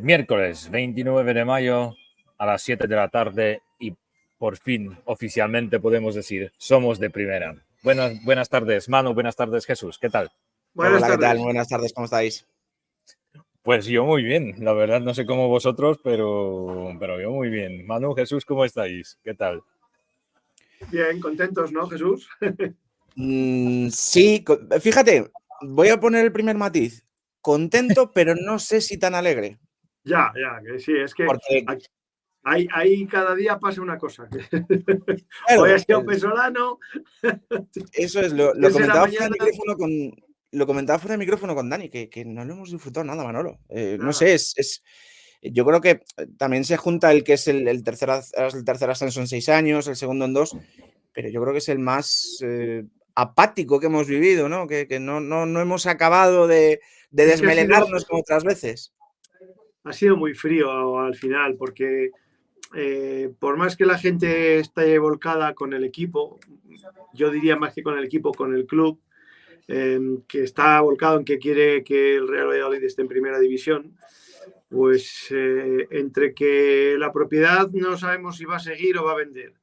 Miércoles 29 de mayo a las 7 de la tarde y por fin oficialmente podemos decir somos de primera. Buenas tardes, Manu, buenas tardes, Jesús, ¿qué tal? Hola, ¿qué tal? Buenas tardes, ¿cómo estáis? Pues yo muy bien, la verdad no sé cómo vosotros, pero yo muy bien. Manu, Jesús, ¿cómo estáis? ¿Qué tal? Bien, contentos, ¿no, Jesús? Sí, fíjate, voy a poner el primer matiz. Contento, pero no sé si tan alegre. Ya, que sí, es que Porque... ahí cada día pasa una cosa. Claro, hoy ha sido Pesolano. Eso es, lo comentaba fuera de micrófono con Dani, que no lo hemos disfrutado nada, Manolo. No sé, yo creo que también se junta el que es el tercer ascenso en 6 años, el segundo en 2, pero yo creo que es el más apático que hemos vivido, ¿no? Que no hemos acabado de desmelenarnos como otras veces. Ha sido muy frío al final, porque por más que la gente esté volcada con el equipo, yo diría más que con el equipo, con el club, que está volcado en que quiere que el Real Valladolid esté en primera división, pues entre que la propiedad no sabemos si va a seguir o va a vender,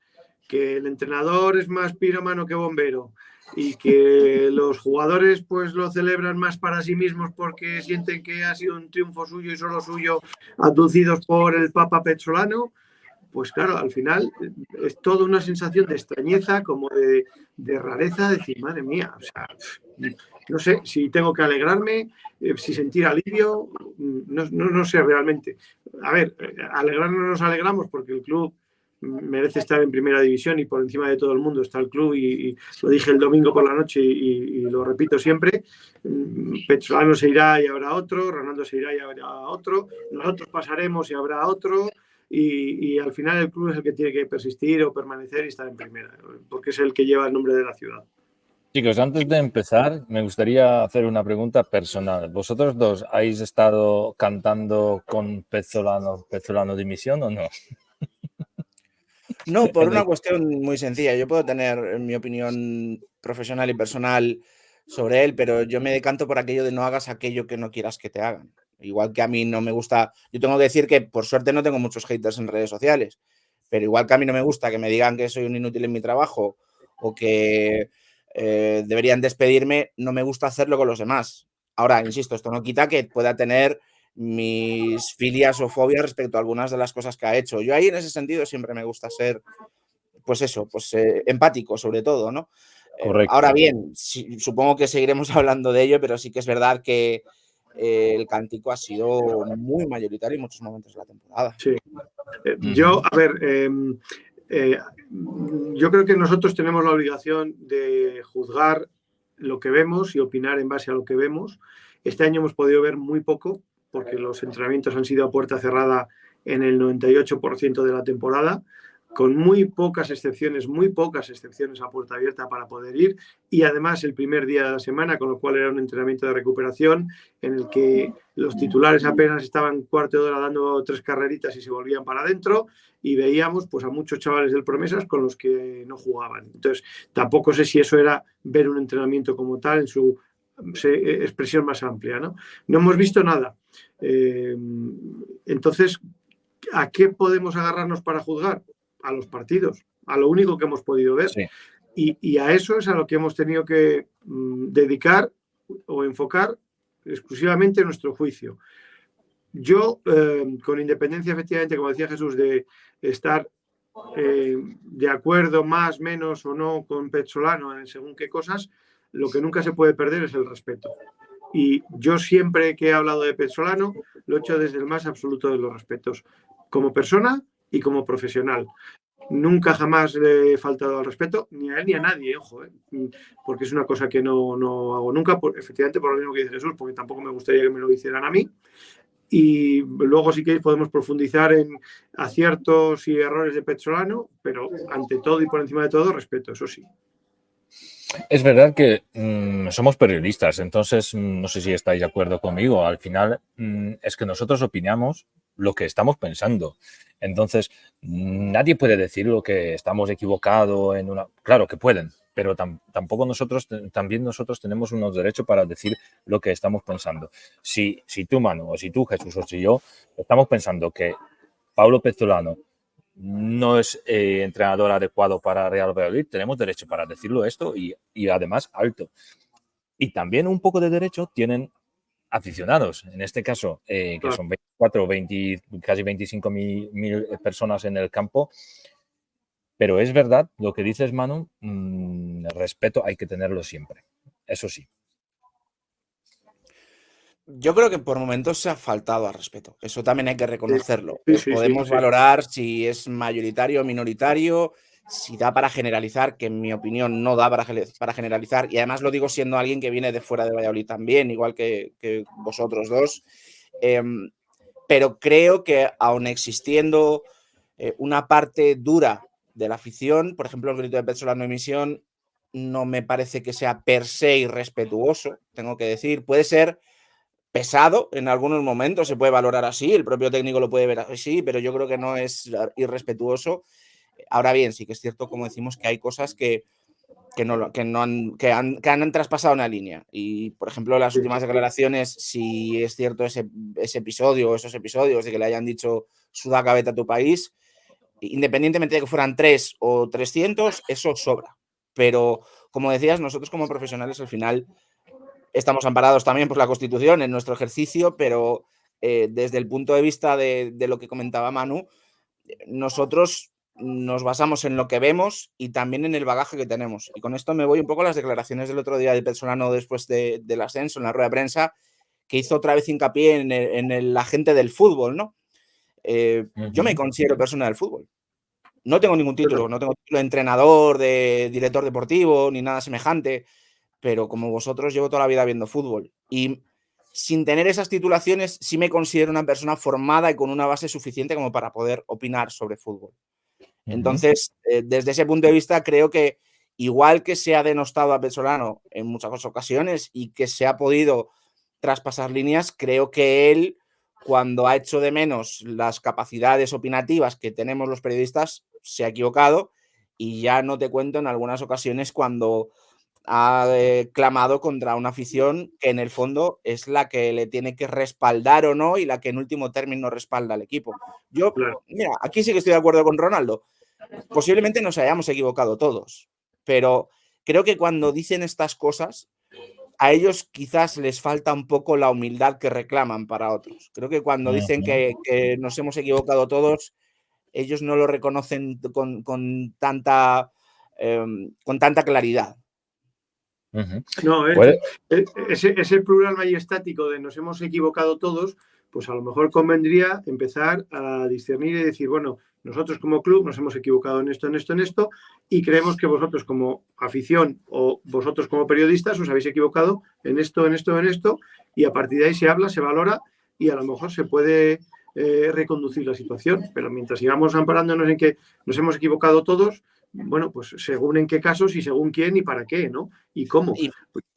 que el entrenador es más pirómano que bombero y que los jugadores pues lo celebran más para sí mismos porque sienten que ha sido un triunfo suyo y solo suyo, aducidos por el Papa Pezzolano, pues claro, al final es toda una sensación de extrañeza, como de rareza, de decir, madre mía, o sea, no sé si tengo que alegrarme, si sentir alivio, no sé realmente. A ver, alegrarnos nos alegramos porque el club merece estar en primera división y por encima de todo el mundo está el club y lo dije el domingo por la noche y lo repito siempre. Pezzolano se irá y habrá otro, Ronaldo se irá y habrá otro, nosotros pasaremos y habrá otro. Y al final el club es el que tiene que persistir o permanecer y estar en primera, porque es el que lleva el nombre de la ciudad. Chicos, antes de empezar, me gustaría hacer una pregunta personal. ¿Vosotros dos habéis estado cantando con Pezzolano dimisión o no? No, por una cuestión muy sencilla. Yo puedo tener mi opinión profesional y personal sobre él, pero yo me decanto por aquello de no hagas aquello que no quieras que te hagan. Igual que a mí no me gusta, yo tengo que decir que por suerte no tengo muchos haters en redes sociales, pero igual que a mí no me gusta que me digan que soy un inútil en mi trabajo o que deberían despedirme, no me gusta hacerlo con los demás. Ahora, insisto, esto no quita que pueda tener mis filias o fobias respecto a algunas de las cosas que ha hecho. Yo ahí en ese sentido siempre me gusta ser, pues eso, empático sobre todo, ¿no? Ahora bien, supongo que seguiremos hablando de ello, pero sí que es verdad que el cántico ha sido muy mayoritario en muchos momentos de la temporada. Sí. Yo, a ver, yo creo que nosotros tenemos la obligación de juzgar lo que vemos y opinar en base a lo que vemos. Este año hemos podido ver muy poco, porque los entrenamientos han sido a puerta cerrada en el 98% de la temporada, con muy pocas excepciones a puerta abierta para poder ir, y además el primer día de la semana, con lo cual era un entrenamiento de recuperación en el que los titulares apenas estaban cuarto de hora dando 3 carreritas y se volvían para adentro, y veíamos pues a muchos chavales del Promesas con los que no jugaban. Entonces, tampoco sé si eso era ver un entrenamiento como tal en su expresión más amplia, ¿no? No hemos visto nada. Entonces, ¿a qué podemos agarrarnos para juzgar? A los partidos, a lo único que hemos podido ver. Sí. Y a eso es a lo que hemos tenido que dedicar o enfocar exclusivamente nuestro juicio. Yo, con independencia, efectivamente, como decía Jesús, de estar de acuerdo más, menos o no con Pezzolano en según qué cosas, lo que nunca se puede perder es el respeto. Y yo siempre que he hablado de Pezzolano lo he hecho desde el más absoluto de los respetos, como persona y como profesional. Nunca jamás le he faltado al respeto, ni a él ni a nadie, ojo, porque es una cosa que no hago nunca, efectivamente por lo mismo que dice Jesús, porque tampoco me gustaría que me lo hicieran a mí. Y luego si queréis podemos profundizar en aciertos y errores de Pezzolano, pero ante todo y por encima de todo, respeto, eso sí. Es verdad que somos periodistas, entonces no sé si estáis de acuerdo conmigo. Al final es que nosotros opinamos lo que estamos pensando. Entonces, nadie puede decir lo que estamos equivocados en una... Claro que pueden, pero tampoco también nosotros tenemos unos derechos para decir lo que estamos pensando. Si tú, Manu, o si tú, Jesús, o si yo, estamos pensando que Paulo Pezzolano no es entrenador adecuado para Real Valladolid, tenemos derecho para decirlo esto y además alto. Y también un poco de derecho tienen aficionados, en este caso, que son 24, 20, casi 25.000 personas en el campo. Pero es verdad lo que dices, Manu, respeto hay que tenerlo siempre, eso sí. Yo creo que por momentos se ha faltado al respeto. Eso también hay que reconocerlo. Sí, Podemos valorar si es mayoritario o minoritario, si da para generalizar, que en mi opinión no da para generalizar. Y además lo digo siendo alguien que viene de fuera de Valladolid también, igual que vosotros dos. Pero creo que aun existiendo una parte dura de la afición, por ejemplo, el grito de Pezzolano en Misión, no me parece que sea per se irrespetuoso, tengo que decir. Puede ser pesado en algunos momentos, se puede valorar así, el propio técnico lo puede ver así, pero yo creo que no es irrespetuoso. Ahora bien, sí que es cierto, como decimos, que hay cosas que han traspasado una línea. Y, por ejemplo, las últimas declaraciones, si es cierto ese episodio o esos episodios de que le hayan dicho Sudaca, vete a tu país, independientemente de que fueran 3 o 300, eso sobra. Pero, como decías, nosotros como profesionales al final estamos amparados también por la Constitución en nuestro ejercicio, pero desde el punto de vista de lo que comentaba Manu, nosotros nos basamos en lo que vemos y también en el bagaje que tenemos. Y con esto me voy un poco a las declaraciones del otro día de Pezzolano después del ascenso en la rueda de prensa, que hizo otra vez hincapié en el agente del fútbol, ¿no? Yo me considero persona del fútbol. No tengo ningún título, no tengo título de entrenador, de director deportivo, ni nada semejante, pero como vosotros llevo toda la vida viendo fútbol. Y sin tener esas titulaciones, sí me considero una persona formada y con una base suficiente como para poder opinar sobre fútbol. Entonces, desde ese punto de vista, creo que igual que se ha denostado a Pezzolano en muchas ocasiones y que se ha podido traspasar líneas, creo que él, cuando ha hecho de menos las capacidades opinativas que tenemos los periodistas, se ha equivocado, y ya no te cuento en algunas ocasiones cuando ha clamado contra una afición que en el fondo es la que le tiene que respaldar o no, y la que en último término respalda al equipo. Yo, mira, aquí sí que estoy de acuerdo con Ronaldo. Posiblemente nos hayamos equivocado todos, pero creo que cuando dicen estas cosas, a ellos quizás les falta un poco la humildad que reclaman para otros. Creo que cuando dicen que nos hemos equivocado todos, ellos no lo reconocen con tanta claridad. No, ese plural majestático de nos hemos equivocado todos, pues a lo mejor convendría empezar a discernir y decir, bueno, nosotros como club nos hemos equivocado en esto, en esto, en esto, y creemos que vosotros como afición o vosotros como periodistas os habéis equivocado en esto, en esto, en esto, y a partir de ahí se habla, se valora y a lo mejor se puede reconducir la situación. Pero mientras sigamos amparándonos en que nos hemos equivocado todos, bueno, pues según en qué casos y según quién y para qué, ¿no? Y cómo.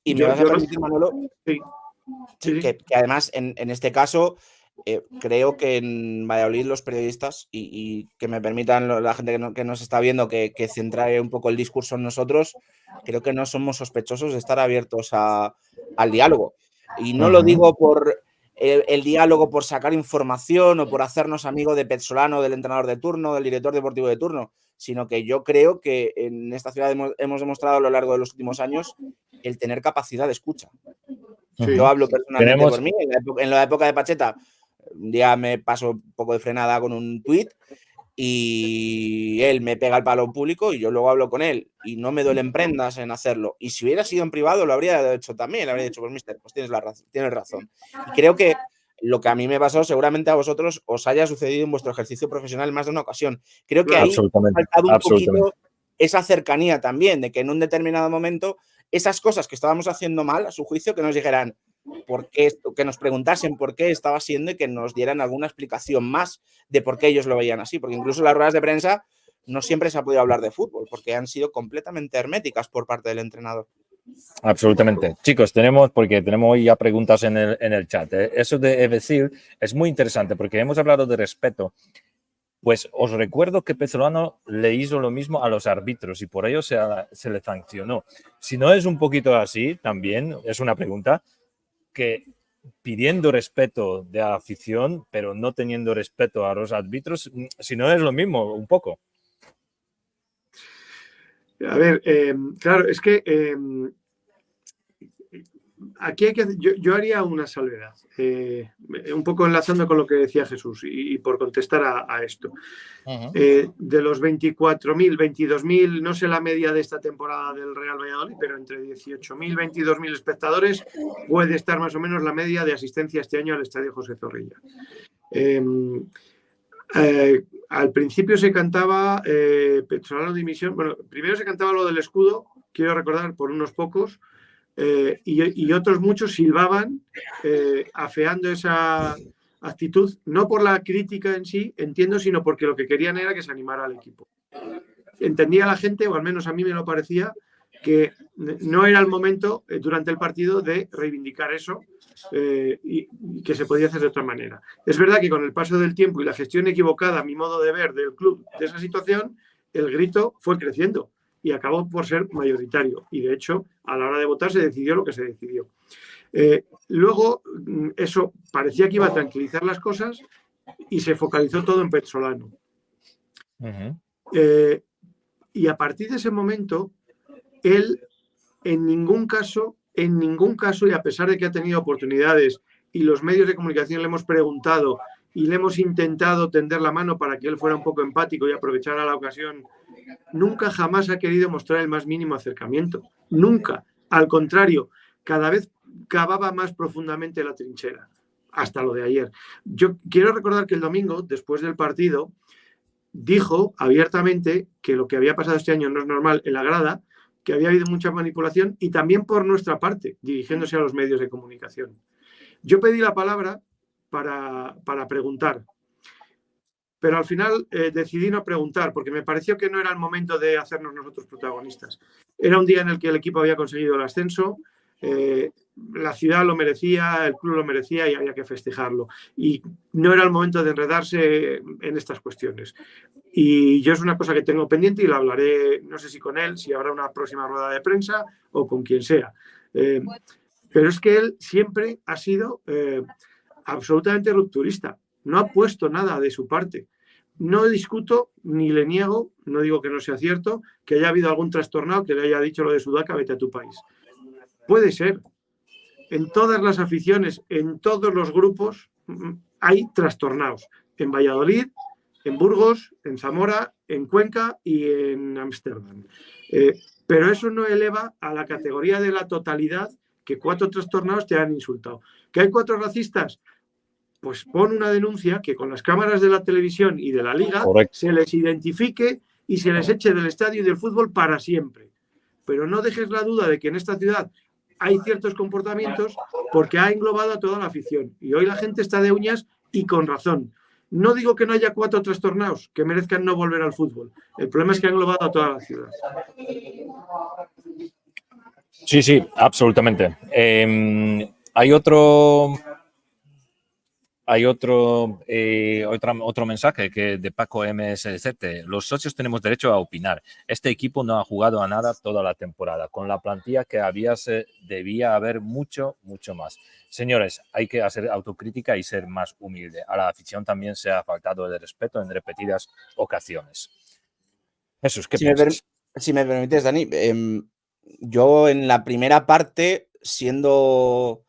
Y me vas a permitir, Manolo, sí. Que además en este caso creo que en Valladolid los periodistas, y que me permitan la gente que nos está viendo que centrare un poco el discurso en nosotros, creo que no somos sospechosos de estar abiertos al diálogo. Y no lo digo por el diálogo por sacar información o por hacernos amigos de Pezzolano, del entrenador de turno, del director deportivo de turno, sino que yo creo que en esta ciudad hemos demostrado a lo largo de los últimos años el tener capacidad de escucha. Sí. Yo hablo personalmente por mí. En la época de Pacheta, un día me paso un poco de frenada con un tuit y él me pega el palo público y yo luego hablo con él y no me duelen prendas en hacerlo. Y si hubiera sido en privado lo habría hecho también, le habría dicho, pues mister, pues tienes razón. Y creo que lo que a mí me pasó seguramente a vosotros os haya sucedido en vuestro ejercicio profesional más de una ocasión. Creo que ahí ha faltado un poquito esa cercanía también, de que en un determinado momento esas cosas que estábamos haciendo mal, a su juicio, que nos dijeran por qué, que nos preguntasen por qué estaba siendo y que nos dieran alguna explicación más de por qué ellos lo veían así. Porque incluso en las ruedas de prensa no siempre se ha podido hablar de fútbol, porque han sido completamente herméticas por parte del entrenador. Absolutamente. Chicos, tenemos hoy ya preguntas en el chat. Eso de decir es muy interesante porque hemos hablado de respeto. Pues os recuerdo que Pezzolano le hizo lo mismo a los árbitros y por ello se le sancionó. Si no es un poquito así, también es una pregunta que pidiendo respeto de la afición, pero no teniendo respeto a los árbitros, si no es lo mismo, un poco. A ver, claro, es que aquí hay que, yo haría una salvedad, un poco enlazando con lo que decía Jesús y por contestar a esto. De los 24.000, 22.000, no sé la media de esta temporada del Real Valladolid, pero entre 18.000, 22.000 espectadores puede estar más o menos la media de asistencia este año al Estadio José Zorrilla. Al principio se cantaba Pezzolano dimisión. Bueno, primero se cantaba lo del escudo, quiero recordar, por unos pocos, y otros muchos silbaban afeando esa actitud, no por la crítica en sí, entiendo, sino porque lo que querían era que se animara al equipo. Entendía la gente, o al menos a mí me lo parecía, que no era el momento durante el partido de reivindicar eso y que se podía hacer de otra manera. Es verdad que con el paso del tiempo y la gestión equivocada, a mi modo de ver, del club de esa situación, el grito fue creciendo y acabó por ser mayoritario. Y de hecho, a la hora de votar se decidió lo que se decidió. Luego, eso parecía que iba a tranquilizar las cosas y se focalizó todo en Pezzolano. Y a partir de ese momento, él en ningún caso, y a pesar de que ha tenido oportunidades y los medios de comunicación le hemos preguntado y le hemos intentado tender la mano para que él fuera un poco empático y aprovechara la ocasión, nunca jamás ha querido mostrar el más mínimo acercamiento. Nunca. Al contrario, cada vez cavaba más profundamente la trinchera, hasta lo de ayer. Yo quiero recordar que el domingo, después del partido, dijo abiertamente que lo que había pasado este año no es normal en la grada, que había habido mucha manipulación y también por nuestra parte, dirigiéndose a los medios de comunicación. Yo pedí la palabra para preguntar, pero al final decidí no preguntar porque me pareció que no era el momento de hacernos nosotros protagonistas. Era un día en el que el equipo había conseguido el ascenso, la ciudad lo merecía, el club lo merecía y había que festejarlo. Y no era el momento de enredarse en estas cuestiones. Y yo es una cosa que tengo pendiente y la hablaré, no sé si con él, si habrá una próxima rueda de prensa o con quien sea. Pero es que él siempre ha sido absolutamente rupturista. No ha puesto nada de su parte. No discuto ni le niego, no digo que no sea cierto, que haya habido algún trastornado que le haya dicho lo de Sudaca, vete a tu país. Puede ser. En todas las aficiones, en todos los grupos, hay trastornados. En Valladolid, en Burgos, en Zamora, en Cuenca y en Ámsterdam. Pero eso no eleva a la categoría de la totalidad que 4 trastornados te han insultado. ¿Que hay 4 racistas? Pues pon una denuncia que con las cámaras de la televisión y de la liga se les identifique y se les eche del estadio y del fútbol para siempre. Pero no dejes la duda de que en esta ciudad hay ciertos comportamientos porque ha englobado a toda la afición. Y hoy la gente está de uñas y con razón. No digo que no haya 4 trastornados que merezcan no volver al fútbol. El problema es que ha englobado a toda la ciudad. Sí, absolutamente. Hay otro mensaje que de Paco MSZ. Los socios tenemos derecho a opinar. Este equipo no ha jugado a nada toda la temporada. Con la plantilla que había debía haber mucho más. Señores, hay que hacer autocrítica y ser más humilde. A la afición también se ha faltado de respeto en repetidas ocasiones. Jesús, ¿qué piensas? Si me permites, Dani, yo en la primera parte, siendo...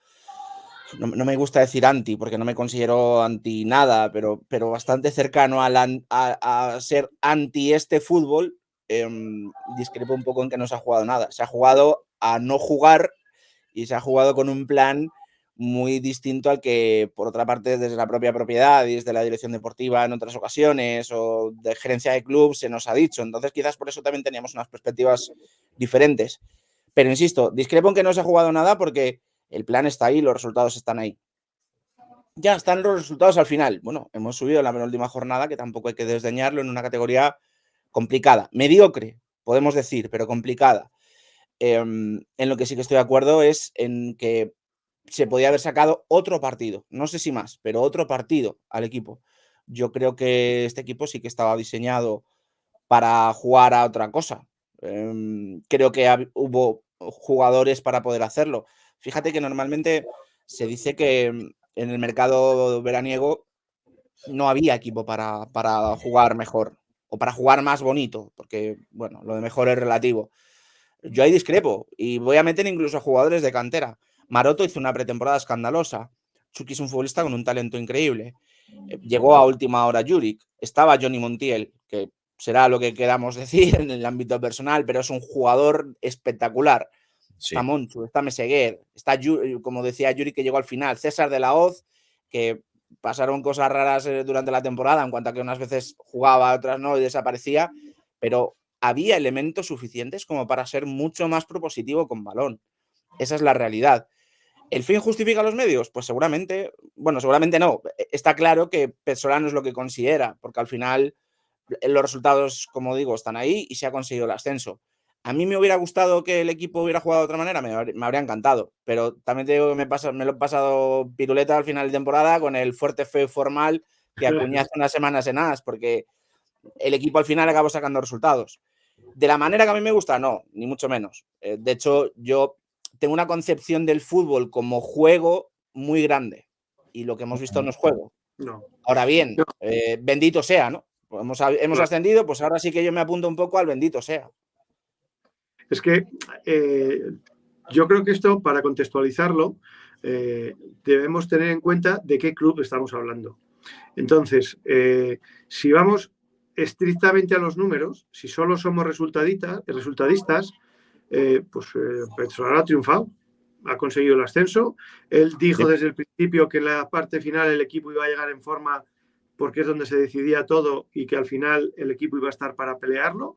No me gusta decir anti, porque no me considero anti nada, pero bastante cercano a ser anti este fútbol, discrepo un poco en que no se ha jugado nada. Se ha jugado a no jugar y se ha jugado con un plan muy distinto al que, por otra parte, desde la propia propiedad y desde la dirección deportiva en otras ocasiones o de gerencia de club se nos ha dicho. Entonces, quizás por eso también teníamos unas perspectivas diferentes. Pero insisto, discrepo en que no se ha jugado nada porque el plan está ahí, los resultados están ahí. Ya están los resultados al final. Bueno, hemos subido en la penúltima jornada, que tampoco hay que desdeñarlo, en una categoría complicada, mediocre, podemos decir, pero complicada. En lo que sí que estoy de acuerdo es en que se podía haber sacado otro partido, no sé si más, pero otro partido al equipo. yo creo que este equipo sí que estaba diseñado para jugar a otra cosa. Creo que hubo jugadores para poder hacerlo. Fíjate que normalmente se dice que en el mercado veraniego no había equipo para jugar mejor o para jugar más bonito, porque, bueno, lo de mejor es relativo. Yo ahí discrepo y voy a meter incluso a jugadores de cantera. Maroto hizo una pretemporada escandalosa. Chucky es un futbolista con un talento increíble. Llegó a última hora Juric. Estaba Johnny Montiel, que será lo que queramos decir en el ámbito personal, pero es un jugador espectacular. Sí. Está Monchu, está Meseguer, está, como decía Juric, que llegó al final. César de la Hoz, que pasaron cosas raras durante la temporada, en cuanto a que unas veces jugaba, otras no, y desaparecía, pero había elementos suficientes como para ser mucho más propositivo con balón. Esa es la realidad. ¿El fin justifica los medios? Pues seguramente, bueno, seguramente no. Está claro que Pezzolano es lo que considera, porque al final los resultados, como digo, están ahí y se ha conseguido el ascenso. A mí me hubiera gustado que el equipo hubiera jugado de otra manera, me habría encantado, pero también te digo que me lo he pasado piruleta al final de temporada con el fuerte feo formal que acuñé hace unas semanas en AS, porque el equipo al final acabó sacando resultados. De la manera que a mí me gusta, no, ni mucho menos. De hecho, yo tengo una concepción del fútbol como juego muy grande y lo que hemos visto no es juego. No. Ahora bien, bendito sea, ¿no? Hemos ascendido, pues ahora sí que yo me apunto un poco al bendito sea. Es que yo creo que esto, para contextualizarlo, debemos tener en cuenta de qué club estamos hablando. Entonces, si vamos estrictamente a los números, si solo somos resultadistas, Pezzolano ha triunfado, ha conseguido el ascenso. Él dijo desde el principio que en la parte final el equipo iba a llegar en forma porque es donde se decidía todo y que al final el equipo iba a estar para pelearlo.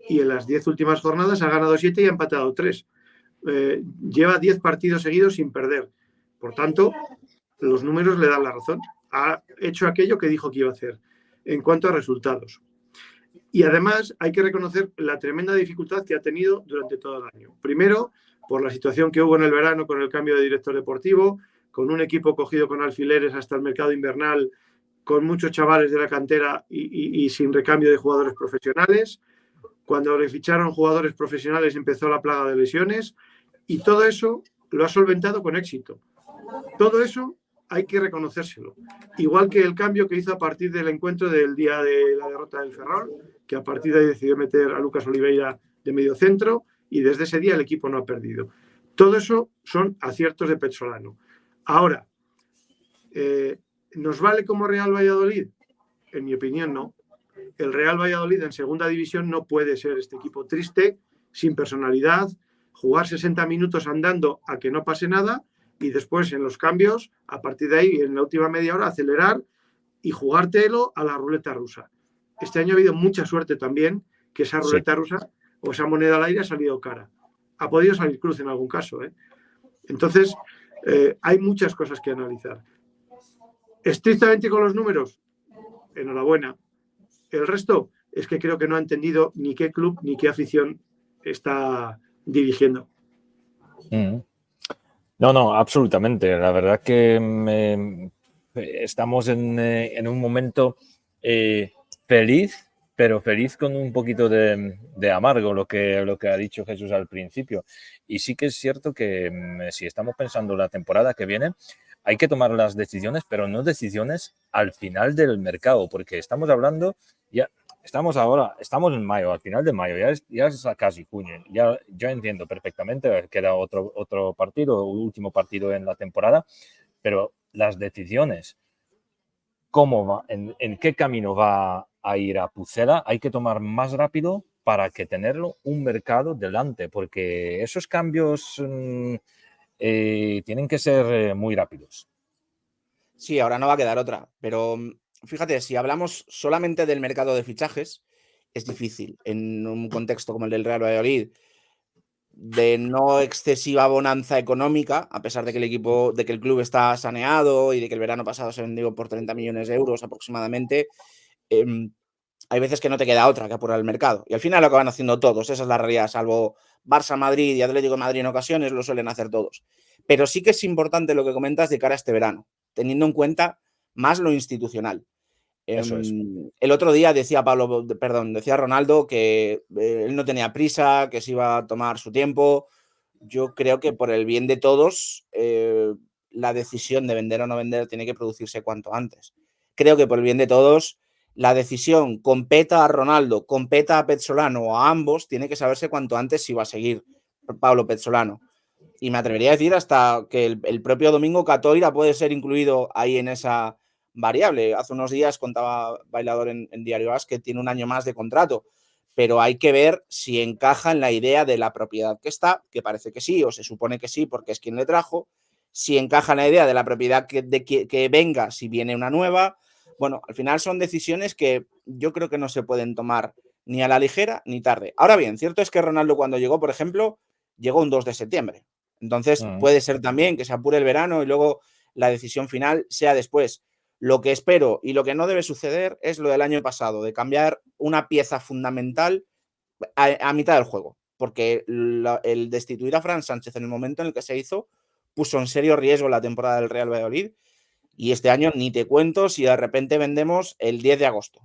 Y en las 10 últimas jornadas ha ganado 7 y ha empatado 3. Lleva 10 partidos seguidos sin perder. Por tanto, los números le dan la razón. Ha hecho aquello que dijo que iba a hacer en cuanto a resultados. Y además hay que reconocer la tremenda dificultad que ha tenido durante todo el año. Primero, por la situación que hubo en el verano con el cambio de director deportivo, con un equipo cogido con alfileres hasta el mercado invernal, con muchos chavales de la cantera y sin recambio de jugadores profesionales. Cuando le ficharon jugadores profesionales empezó la plaga de lesiones y todo eso lo ha solventado con éxito. Todo eso hay que reconocérselo. Igual que el cambio que hizo a partir del encuentro del día de la derrota del Ferrol, que a partir de ahí decidió meter a Lucas Oliveira de medio centro y desde ese día el equipo no ha perdido. Todo eso son aciertos de Pezzolano. Ahora, ¿nos vale como Real Valladolid? En mi opinión, no. El Real Valladolid en segunda división no puede ser este equipo triste, sin personalidad, jugar 60 minutos andando a que no pase nada y después en los cambios, a partir de ahí, en la última media hora, acelerar y jugártelo a la ruleta rusa. Este año ha habido mucha suerte también que esa ruleta rusa o esa moneda al aire ha salido cara. Ha podido salir cruz en algún caso. Entonces, hay muchas cosas que analizar. Estrictamente con los números, enhorabuena. El resto es que creo que no ha entendido ni qué club ni qué afición está dirigiendo. No, absolutamente. La verdad que estamos en un momento feliz, pero feliz con un poquito de amargo, lo que ha dicho Jesús al principio. Y sí que es cierto que si estamos pensando la temporada que viene, hay que tomar las decisiones, pero no decisiones al final del mercado, porque estamos hablando, ya estamos en mayo, al final de mayo, ya es casi junio, ya entiendo perfectamente, queda otro partido, último partido en la temporada, pero las decisiones, en qué camino va a ir a Pucela, hay que tomar más rápido para que tenerlo un mercado delante, porque esos cambios tienen que ser muy rápidos. Sí, ahora no va a quedar otra, pero fíjate, si hablamos solamente del mercado de fichajes, es difícil en un contexto como el del Real Valladolid, de no excesiva bonanza económica, a pesar de que el club está saneado y de que el verano pasado se vendió por 30 millones de euros aproximadamente. Hay veces que no te queda otra que apurar el mercado. Y al final lo acaban haciendo todos, esa es la realidad, salvo Barça, Madrid y Atlético de Madrid en ocasiones, lo suelen hacer todos. Pero sí que es importante lo que comentas de cara a este verano, teniendo en cuenta más lo institucional. Eso es. El otro día decía decía Ronaldo que él no tenía prisa, que se iba a tomar su tiempo. Yo creo que por el bien de todos, la decisión de vender o no vender tiene que producirse cuanto antes. Creo que por el bien de todos, la decisión, competa a Ronaldo, competa a Pezzolano o a ambos, tiene que saberse cuanto antes si va a seguir Pablo Pezzolano. Y me atrevería a decir hasta que el propio Domingo Catoira puede ser incluido ahí en esa variable. Hace unos días contaba Bailador en Diario As que tiene un año más de contrato, pero hay que ver si encaja en la idea de la propiedad que está, que parece que sí, o se supone que sí, porque es quien le trajo, si encaja en la idea de la propiedad que venga, si viene una nueva. Bueno, al final son decisiones que yo creo que no se pueden tomar ni a la ligera ni tarde. Ahora bien, cierto es que Ronaldo cuando llegó, por ejemplo, llegó un 2 de septiembre. Entonces puede ser también que se apure el verano y luego la decisión final sea después. Lo que espero y lo que no debe suceder es lo del año pasado, de cambiar una pieza fundamental a mitad del juego, porque el destituir a Fran Sánchez en el momento en el que se hizo puso en serio riesgo la temporada del Real Valladolid, y este año ni te cuento si de repente vendemos el 10 de agosto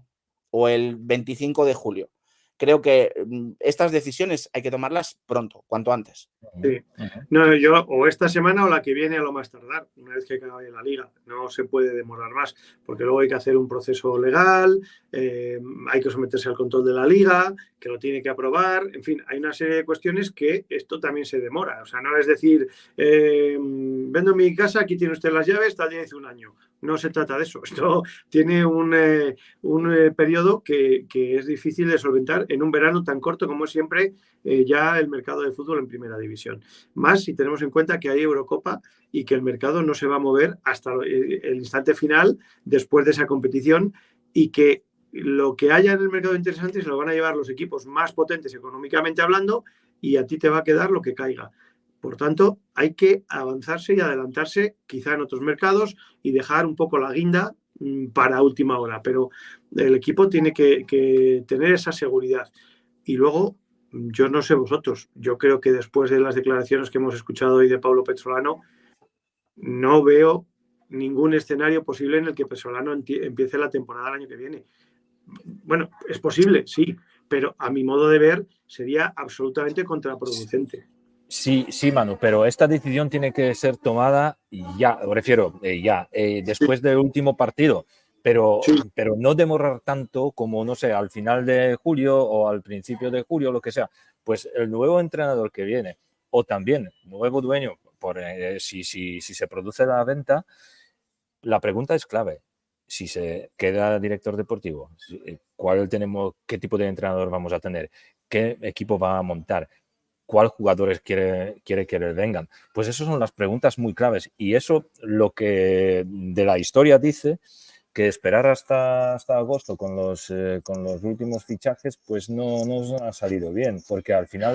o el 25 de julio. Creo que estas decisiones hay que tomarlas pronto, cuanto antes. Sí. No, yo o esta semana o la que viene a lo más tardar, una vez que acabe la liga. No se puede demorar más, porque luego hay que hacer un proceso legal, hay que someterse al control de la liga, que lo tiene que aprobar. En fin, hay una serie de cuestiones que esto también se demora. O sea, no es decir, vendo mi casa, aquí tiene usted las llaves, tal día hace un año. No se trata de eso. Esto tiene un periodo que es difícil de solventar en un verano tan corto como es siempre ya el mercado de fútbol en primera división. Más si tenemos en cuenta que hay Eurocopa y que el mercado no se va a mover hasta el instante final después de esa competición, y que lo que haya en el mercado interesante se lo van a llevar los equipos más potentes económicamente hablando, y a ti te va a quedar lo que caiga. Por tanto, hay que avanzarse y adelantarse quizá en otros mercados y dejar un poco la guinda para última hora, pero el equipo tiene que tener esa seguridad. Y luego, yo no sé vosotros, yo creo que después de las declaraciones que hemos escuchado hoy de Pablo Pezzolano, no veo ningún escenario posible en el que Pezzolano empiece la temporada el año que viene. Bueno, es posible, sí, pero a mi modo de ver sería absolutamente contraproducente. Sí, sí, Manu, pero esta decisión tiene que ser tomada ya, me refiero, después del último partido, pero no demorar tanto como, no sé, al final de julio o al principio de julio, lo que sea. Pues el nuevo entrenador que viene, o también nuevo dueño, si se produce la venta, la pregunta es clave. Si se queda director deportivo, ¿qué tipo de entrenador vamos a tener? ¿Qué equipo va a montar? ¿Cuál jugadores quiere que le vengan? Pues esas son las preguntas muy claves, y eso lo que de la historia dice que esperar hasta agosto con los últimos fichajes pues no nos ha salido bien, porque al final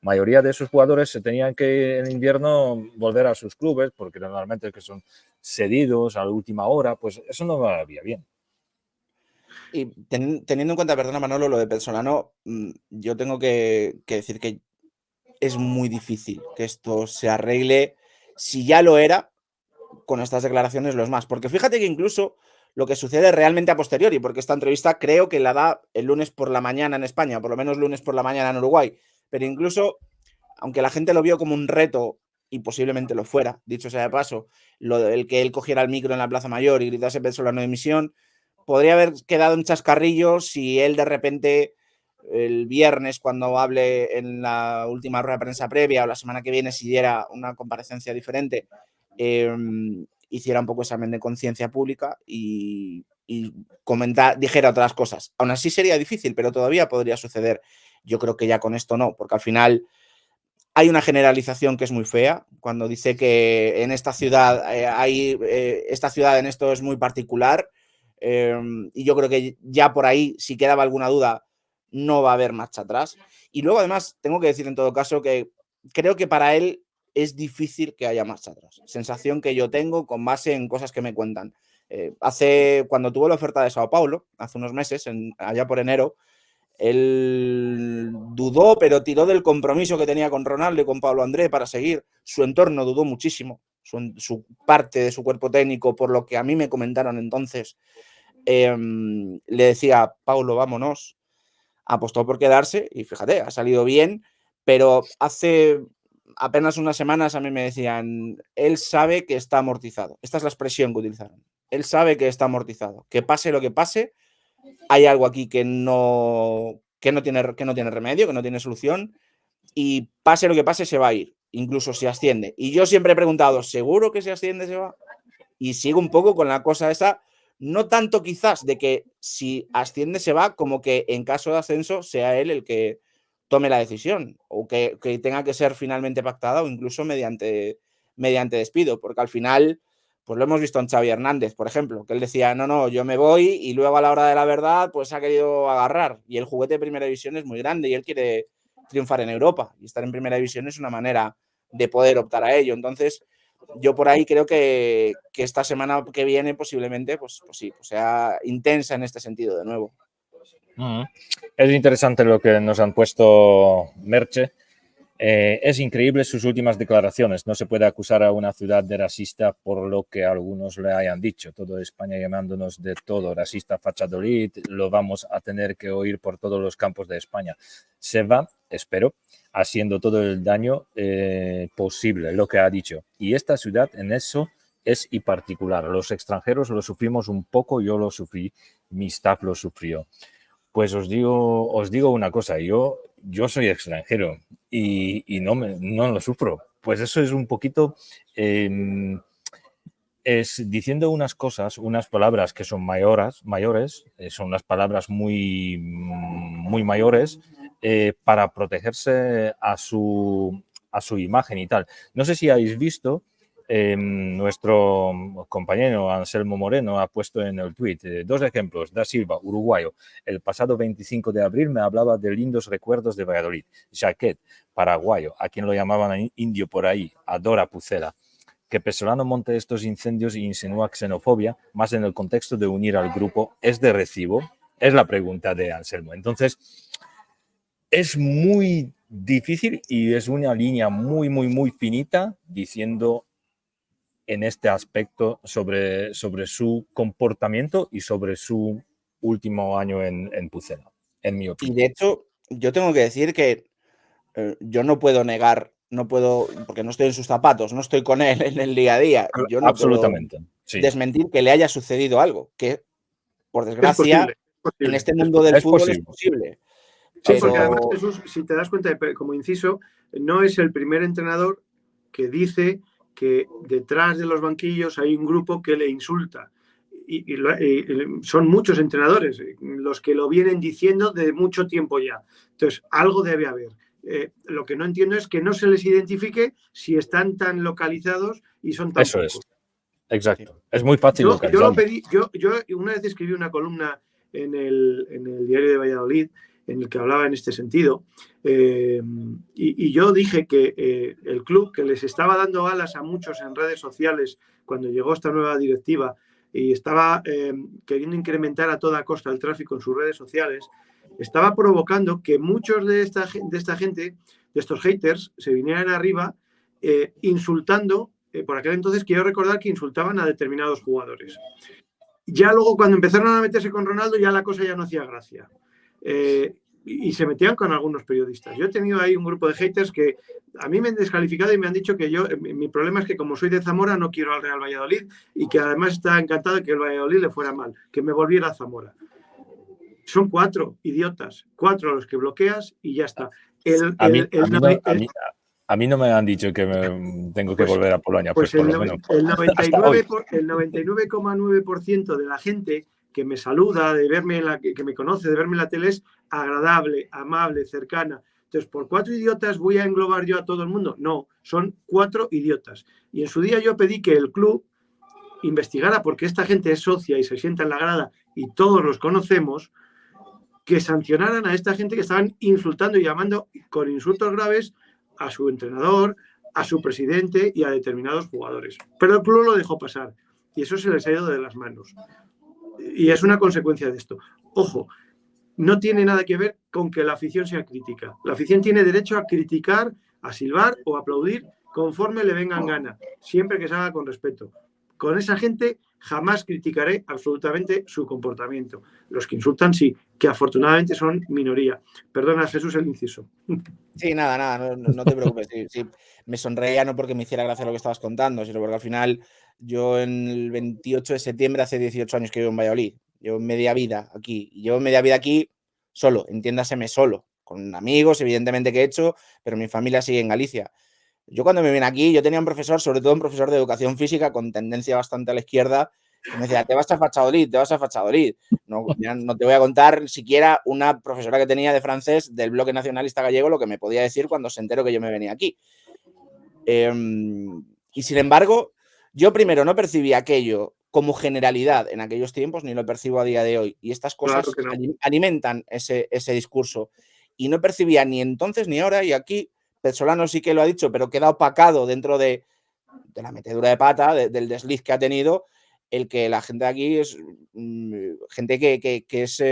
mayoría de esos jugadores se tenían que en invierno volver a sus clubes, porque normalmente que son cedidos a la última hora, pues eso no va bien. Y teniendo en cuenta, perdona Manolo, lo de Pezzolano, yo tengo que decir que es muy difícil que esto se arregle, si ya lo era, con estas declaraciones lo es más. Porque fíjate que incluso lo que sucede realmente a posteriori, porque esta entrevista creo que la da el lunes por la mañana en España, por lo menos lunes por la mañana en Uruguay, pero incluso, aunque la gente lo vio como un reto, y posiblemente lo fuera, dicho sea de paso, el que él cogiera el micro en la Plaza Mayor y gritase Pezzolano de dimisión, podría haber quedado un chascarrillo si él de repente el viernes, cuando hable en la última rueda de prensa previa, o la semana que viene si diera una comparecencia diferente, hiciera un poco examen de conciencia pública y dijera otras cosas. Aún así sería difícil, pero todavía podría suceder. Yo creo que ya con esto no, porque al final hay una generalización que es muy fea cuando dice que en esta ciudad esta ciudad en esto es muy particular, y yo creo que ya por ahí, si quedaba alguna duda, no va a haber marcha atrás. Y luego además tengo que decir en todo caso que creo que para él es difícil que haya marcha atrás. Sensación que yo tengo con base en cosas que me cuentan. Cuando tuvo la oferta de Sao Paulo, hace unos meses, allá por enero, él dudó, pero tiró del compromiso que tenía con Ronaldo y con Pablo André para seguir. Su entorno dudó muchísimo, su parte de su cuerpo técnico, por lo que a mí me comentaron entonces, le decía, Paulo, vámonos, apostó por quedarse y fíjate, ha salido bien, pero hace apenas unas semanas a mí me decían, él sabe que está amortizado. Esta es la expresión que utilizaron. Él sabe que está amortizado. Que pase lo que pase, hay algo aquí que no tiene remedio, que no tiene solución, y pase lo que pase se va a ir, incluso si asciende. Y yo siempre he preguntado, ¿seguro que si asciende se va? Y sigo un poco con la cosa esa, no tanto quizás de que si asciende se va, como que en caso de ascenso sea él el que tome la decisión o que tenga que ser finalmente pactada o incluso mediante despido, porque al final, pues lo hemos visto en Xavi Hernández, por ejemplo, que él decía, no, yo me voy y luego a la hora de la verdad, pues ha querido agarrar y el juguete de primera división es muy grande y él quiere triunfar en Europa y estar en primera división es una manera de poder optar a ello. Entonces, yo por ahí creo que esta semana que viene posiblemente pues sí, pues sea intensa en este sentido de nuevo. Es interesante lo que nos han puesto Merche. Es increíble sus últimas declaraciones. No se puede acusar a una ciudad de racista por lo que algunos le hayan dicho. Toda España llamándonos de todo racista, Fachadolid, lo vamos a tener que oír por todos los campos de España. Se va, espero, haciendo todo el daño posible, lo que ha dicho. Y esta ciudad en eso es y particular. Los extranjeros lo sufrimos un poco, yo lo sufrí, mi staff lo sufrió. Pues os digo una cosa, yo soy extranjero y no lo sufro. Pues eso es un poquito, es diciendo unas cosas, unas palabras que son mayores, son unas palabras muy mayores para protegerse a su imagen y tal. No sé si habéis visto, nuestro compañero Anselmo Moreno ha puesto en el tuit 2 ejemplos. Da Silva, uruguayo, el pasado 25 de abril me hablaba de lindos recuerdos de Valladolid. Jaquet, paraguayo, a quien lo llamaban indio por ahí, adora Pucela. Que Pesolano monte estos incendios e insinúa xenofobia, más en el contexto de unir al grupo, ¿es de recibo? Es la pregunta de Anselmo. Entonces, es muy difícil y es una línea muy finita diciendo en este aspecto sobre su comportamiento y sobre su último año en Pucela, en mi opinión. Y de hecho, yo tengo que decir que yo no puedo negar, porque no estoy en sus zapatos, no estoy con él en el día a día, yo no absolutamente, puedo sí, desmentir que le haya sucedido algo, que por desgracia es posible, en este mundo del fútbol es posible. Sí, porque además, Jesús, si te das cuenta, como inciso, no es el primer entrenador que dice que detrás de los banquillos hay un grupo que le insulta. Y son muchos entrenadores los que lo vienen diciendo de mucho tiempo ya. Entonces, algo debe haber. Lo que no entiendo es que no se les identifique si están tan localizados y son tan Eso pocos. Exacto. Es muy fácil Yo lo pedí, yo una vez escribí una columna en el Diario de Valladolid en el que hablaba en este sentido, y yo dije que el club, que les estaba dando alas a muchos en redes sociales cuando llegó esta nueva directiva y estaba queriendo incrementar a toda costa el tráfico en sus redes sociales, estaba provocando que muchos de esta gente, de estos haters, se vinieran arriba insultando. Por aquel entonces quiero recordar que insultaban a determinados jugadores. Ya luego, cuando empezaron a meterse con Ronaldo, ya la cosa ya no hacía gracia. Y se metían con algunos periodistas. Yo he tenido ahí un grupo de haters que a mí me han descalificado y me han dicho que mi problema es que como soy de Zamora no quiero al Real Valladolid y que además está encantado de que el Valladolid le fuera mal, que me volviera a Zamora. Son 4 idiotas, 4 a los que bloqueas y ya está. A mí no me han dicho que tengo que volver a Polonia. Pues por lo menos. El 99,9% de la gente que me saluda, de verme que me conoce, de verme en la tele es agradable, amable, cercana. Entonces, ¿por 4 idiotas voy a englobar yo a todo el mundo? No, son 4 idiotas. Y en su día yo pedí que el club investigara, porque esta gente es socia y se sienta en la grada y todos los conocemos, que sancionaran a esta gente que estaban insultando y llamando con insultos graves a su entrenador, a su presidente y a determinados jugadores. Pero el club lo dejó pasar y eso se les ha ido de las manos. Y es una consecuencia de esto. Ojo, no tiene nada que ver con que la afición sea crítica. La afición tiene derecho a criticar, a silbar o a aplaudir conforme le vengan gana, siempre que se haga con respeto. Con esa gente jamás criticaré absolutamente su comportamiento. Los que insultan sí, que afortunadamente son minoría. Perdona, Jesús, el inciso. Sí, nada, no te preocupes. Sí, me sonreía no porque me hiciera gracia lo que estabas contando, sino porque al final yo en el 28 de septiembre hace 18 años que vivo en Valladolid. Llevo media vida aquí. Y llevo media vida aquí solo, entiéndaseme solo, con amigos, evidentemente, que he hecho, pero mi familia sigue en Galicia. Yo cuando me vine aquí, yo tenía un profesor, sobre todo un profesor de educación física con tendencia bastante a la izquierda, que me decía, te vas a Valladolid, te vas a Valladolid. No, ya no te voy a contar siquiera una profesora que tenía de francés del bloque nacionalista gallego lo que me podía decir cuando se enteró que yo me venía aquí. Y sin embargo, yo primero no percibí aquello como generalidad en aquellos tiempos, ni lo percibo a día de hoy. Y estas cosas Claro que no. alimentan ese discurso. Y no percibía ni entonces ni ahora, y aquí Pezzolano sí que lo ha dicho, pero queda opacado dentro de la metedura de pata, del desliz que ha tenido, el que la gente de aquí es gente que es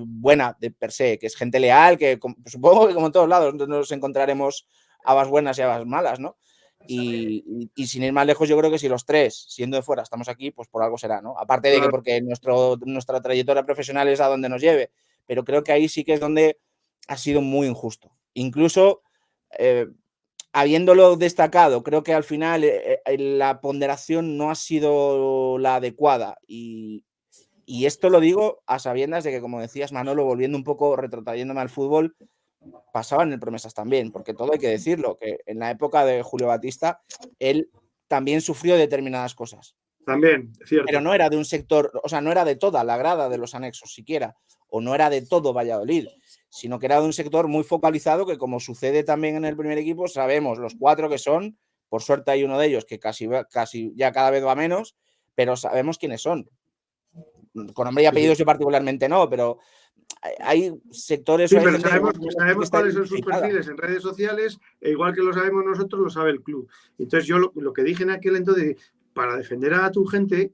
buena de per se, que es gente leal, que supongo que como en todos lados nos encontraremos habas buenas y habas malas, ¿no? Y sin ir más lejos, yo creo que si los tres, siendo de fuera, estamos aquí, pues por algo será, ¿no? Aparte de que porque nuestra trayectoria profesional es a donde nos lleve, pero creo que ahí sí que es donde ha sido muy injusto. Incluso habiéndolo destacado, creo que al final la ponderación no ha sido la adecuada y esto lo digo a sabiendas de que, como decías, Manolo, volviendo un poco, retrotrayéndome al fútbol, pasaba en el Promesas también, porque todo hay que decirlo, que en la época de Julio Batista, él también sufrió determinadas cosas. También, cierto. Pero no era de un sector, o sea, no era de toda la grada de los anexos siquiera, o no era de todo Valladolid, sino que era de un sector muy focalizado que, como sucede también en el primer equipo, sabemos los 4 que son, por suerte hay uno de ellos que casi ya cada vez va menos, pero sabemos quiénes son. Con nombre y apellidos yo particularmente no, pero hay sectores sí, o hay pero gente sabemos está cuáles son sus perfiles en redes sociales, e igual que lo sabemos nosotros, lo sabe el club. Entonces yo lo que dije en aquel entonces, para defender a tu gente,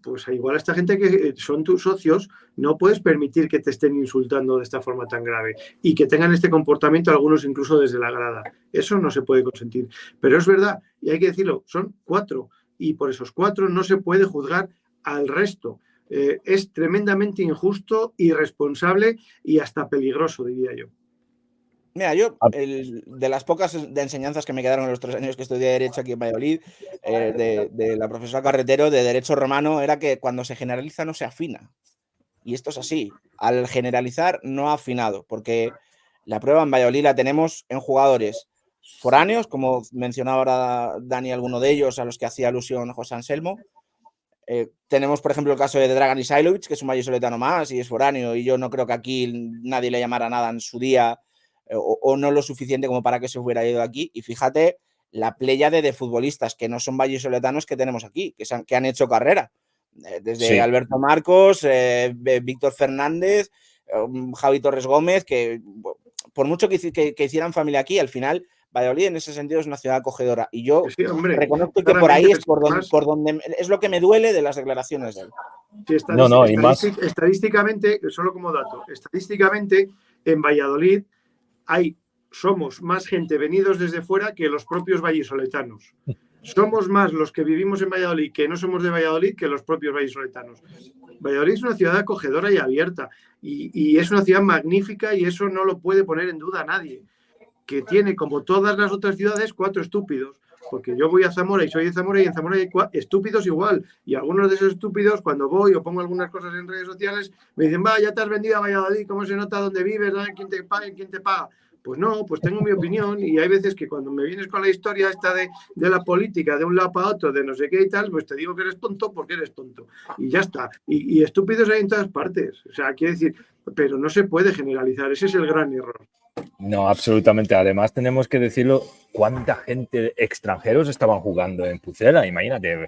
pues igual a esta gente que son tus socios, no puedes permitir que te estén insultando de esta forma tan grave y que tengan este comportamiento algunos incluso desde la grada. Eso no se puede consentir. Pero es verdad, y hay que decirlo, son 4 y por esos 4 no se puede juzgar al resto. Es tremendamente injusto, irresponsable y hasta peligroso, diría yo. Mira, yo, de las pocas de enseñanzas que me quedaron en los 3 años que estudié Derecho aquí en Valladolid, de la profesora Carretero, de Derecho Romano, era que cuando se generaliza no se afina. Y esto es así. Al generalizar no ha afinado, porque la prueba en Valladolid la tenemos en jugadores foráneos, como mencionaba ahora Dani, alguno de ellos, a los que hacía alusión José Anselmo. Tenemos, por ejemplo, el caso de Dragan Isailovic, que es un vallisoletano más y es foráneo, y yo no creo que aquí nadie le llamara nada en su día, o no lo suficiente como para que se hubiera ido aquí. Y fíjate la pléyade de futbolistas que no son vallisoletanos que tenemos aquí, que han hecho carrera. Desde sí. Alberto Marcos, Víctor Fernández, Javi Torres Gómez, que por mucho que hicieran familia aquí, al final Valladolid en ese sentido es una ciudad acogedora. Y yo sí, hombre, reconozco que por ahí es por donde es lo que me duele de las declaraciones de él. Sí, estadísticamente, solo como dato, estadísticamente en Valladolid somos más gente venidos desde fuera que los propios vallisoletanos. Somos más los que vivimos en Valladolid que no somos de Valladolid que los propios vallisoletanos. Valladolid es una ciudad acogedora y abierta y es una ciudad magnífica y eso no lo puede poner en duda nadie. Que tiene, como todas las otras ciudades, 4 estúpidos. Porque yo voy a Zamora y soy de Zamora y en Zamora hay estúpidos igual. Y algunos de esos estúpidos, cuando voy o pongo algunas cosas en redes sociales, me dicen, va, ya te has vendido a Valladolid, ¿cómo se nota dónde vives? ¿Quién te paga? ¿Quién te paga? Pues no, pues tengo mi opinión y hay veces que cuando me vienes con la historia esta de la política, de un lado para otro, de no sé qué y tal, pues te digo que eres tonto porque eres tonto. Y ya está. Y estúpidos hay en todas partes. O sea, quiere decir, pero no se puede generalizar. Ese es el gran error. No, absolutamente. Además, tenemos que decirlo, cuánta gente extranjeros estaban jugando en Pucela. Imagínate,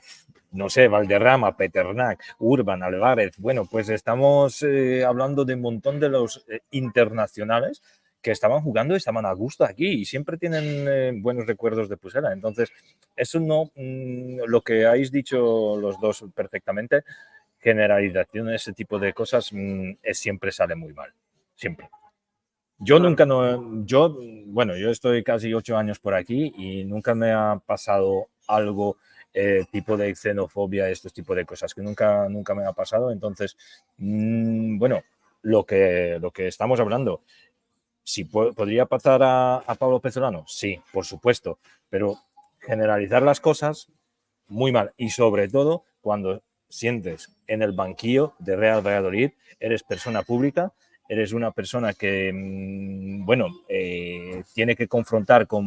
no sé, Valderrama, Peternac, Urban, Álvarez. Bueno, pues estamos hablando de un montón de los internacionales que estaban jugando y estaban a gusto aquí y siempre tienen buenos recuerdos de Pucela. Entonces, eso no, lo que habéis dicho los dos perfectamente, generalización, ese tipo de cosas, siempre sale muy mal. Siempre. Yo yo estoy casi 8 años por aquí y nunca me ha pasado algo tipo de xenofobia, estos tipos de cosas, que nunca me ha pasado. Entonces, bueno, lo que estamos hablando, si podría pasar a Pablo Pezzolano, sí, por supuesto, pero generalizar las cosas muy mal, y sobre todo cuando sientes en el banquillo de Real Valladolid, eres persona pública, eres una persona que, bueno, tiene que confrontar con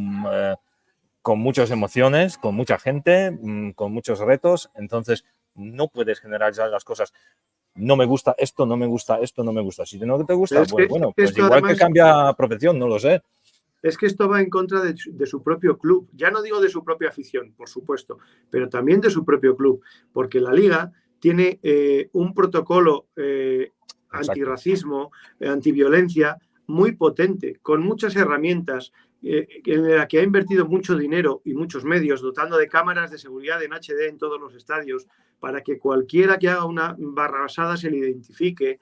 muchas emociones, con mucha gente, con muchos retos. Entonces no puedes generalizar las cosas. No me gusta esto, no me gusta esto, no me gusta. Si no te gusta, bueno, pues igual que cambia profesión, no lo sé. Es que esto va en contra de su propio club. Ya no digo de su propia afición, por supuesto, pero también de su propio club, porque la Liga tiene un protocolo antirracismo, antiviolencia muy potente, con muchas herramientas, en la que ha invertido mucho dinero y muchos medios, dotando de cámaras de seguridad en HD en todos los estadios, para que cualquiera que haga una barrabasada se le identifique,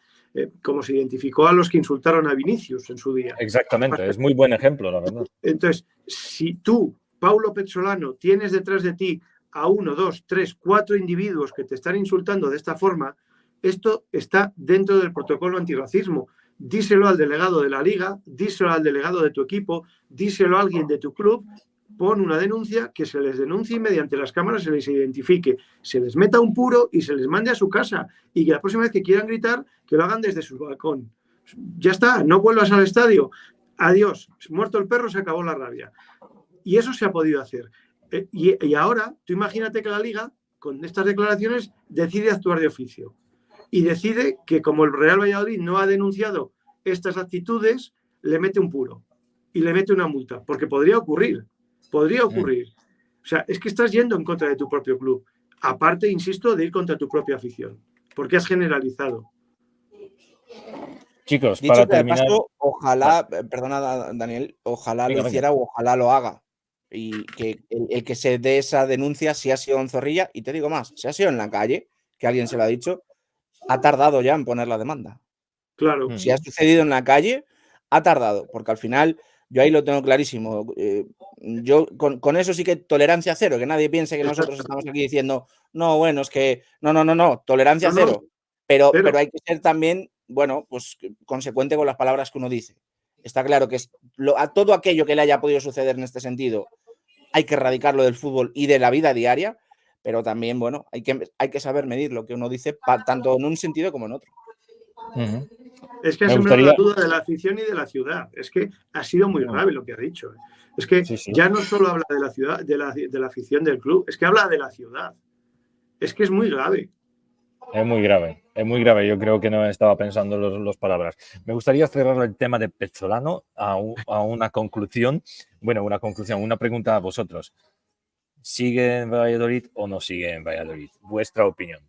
como se identificó a los que insultaron a Vinicius en su día. Exactamente, es muy buen ejemplo, la verdad. Entonces, si tú, Paulo Pezzolano, tienes detrás de ti a 1, 2, 3, 4 individuos que te están insultando de esta forma, esto está dentro del protocolo antirracismo. Díselo al delegado de la liga, díselo al delegado de tu equipo, díselo a alguien de tu club, pon una denuncia, que se les denuncie y mediante las cámaras se les identifique, se les meta un puro y se les mande a su casa, y que la próxima vez que quieran gritar, que lo hagan desde su balcón. Ya está, no vuelvas al estadio. Adiós, muerto el perro, se acabó la rabia. Y eso se ha podido hacer. Y ahora, tú imagínate que la Liga, con estas declaraciones, decide actuar de oficio. Y decide que, como el Real Valladolid no ha denunciado estas actitudes, le mete un puro y le mete una multa. Porque podría ocurrir. Podría ocurrir. O sea, es que estás yendo en contra de tu propio club. Aparte, insisto, de ir contra tu propia afición. Porque has generalizado. Chicos, dicho para que terminar... de paso, ojalá, perdona Daniel, ojalá venga, lo hiciera o ojalá lo haga. Y que el que se dé esa denuncia, si ha sido en Zorrilla, y te digo más, si ha sido en la calle, que alguien se lo ha dicho, ha tardado ya en poner la demanda. Claro. Si ha sucedido en la calle, ha tardado, porque al final, yo ahí lo tengo clarísimo. Yo con eso sí que tolerancia cero, que nadie piense que nosotros estamos aquí diciendo, no, bueno, es que no, tolerancia cero. Pero hay que ser también, bueno, pues consecuente con las palabras que uno dice. Está claro que a todo aquello que le haya podido suceder en este sentido, hay que erradicarlo del fútbol y de la vida diaria, pero también, bueno, hay que saber medir lo que uno dice, tanto en un sentido como en otro. Es que ha sembrado la duda de la afición y de la ciudad. Es que ha sido muy grave lo que ha dicho. Es que ya no solo habla de la ciudad, de la afición del club, es que habla de la ciudad. Es que es muy grave. Es muy grave, es muy grave. Yo creo que no estaba pensando las palabras. Me gustaría cerrar el tema de Pezzolano a una conclusión. Bueno, una pregunta a vosotros. ¿Sigue en Valladolid o no sigue en Valladolid? Vuestra opinión.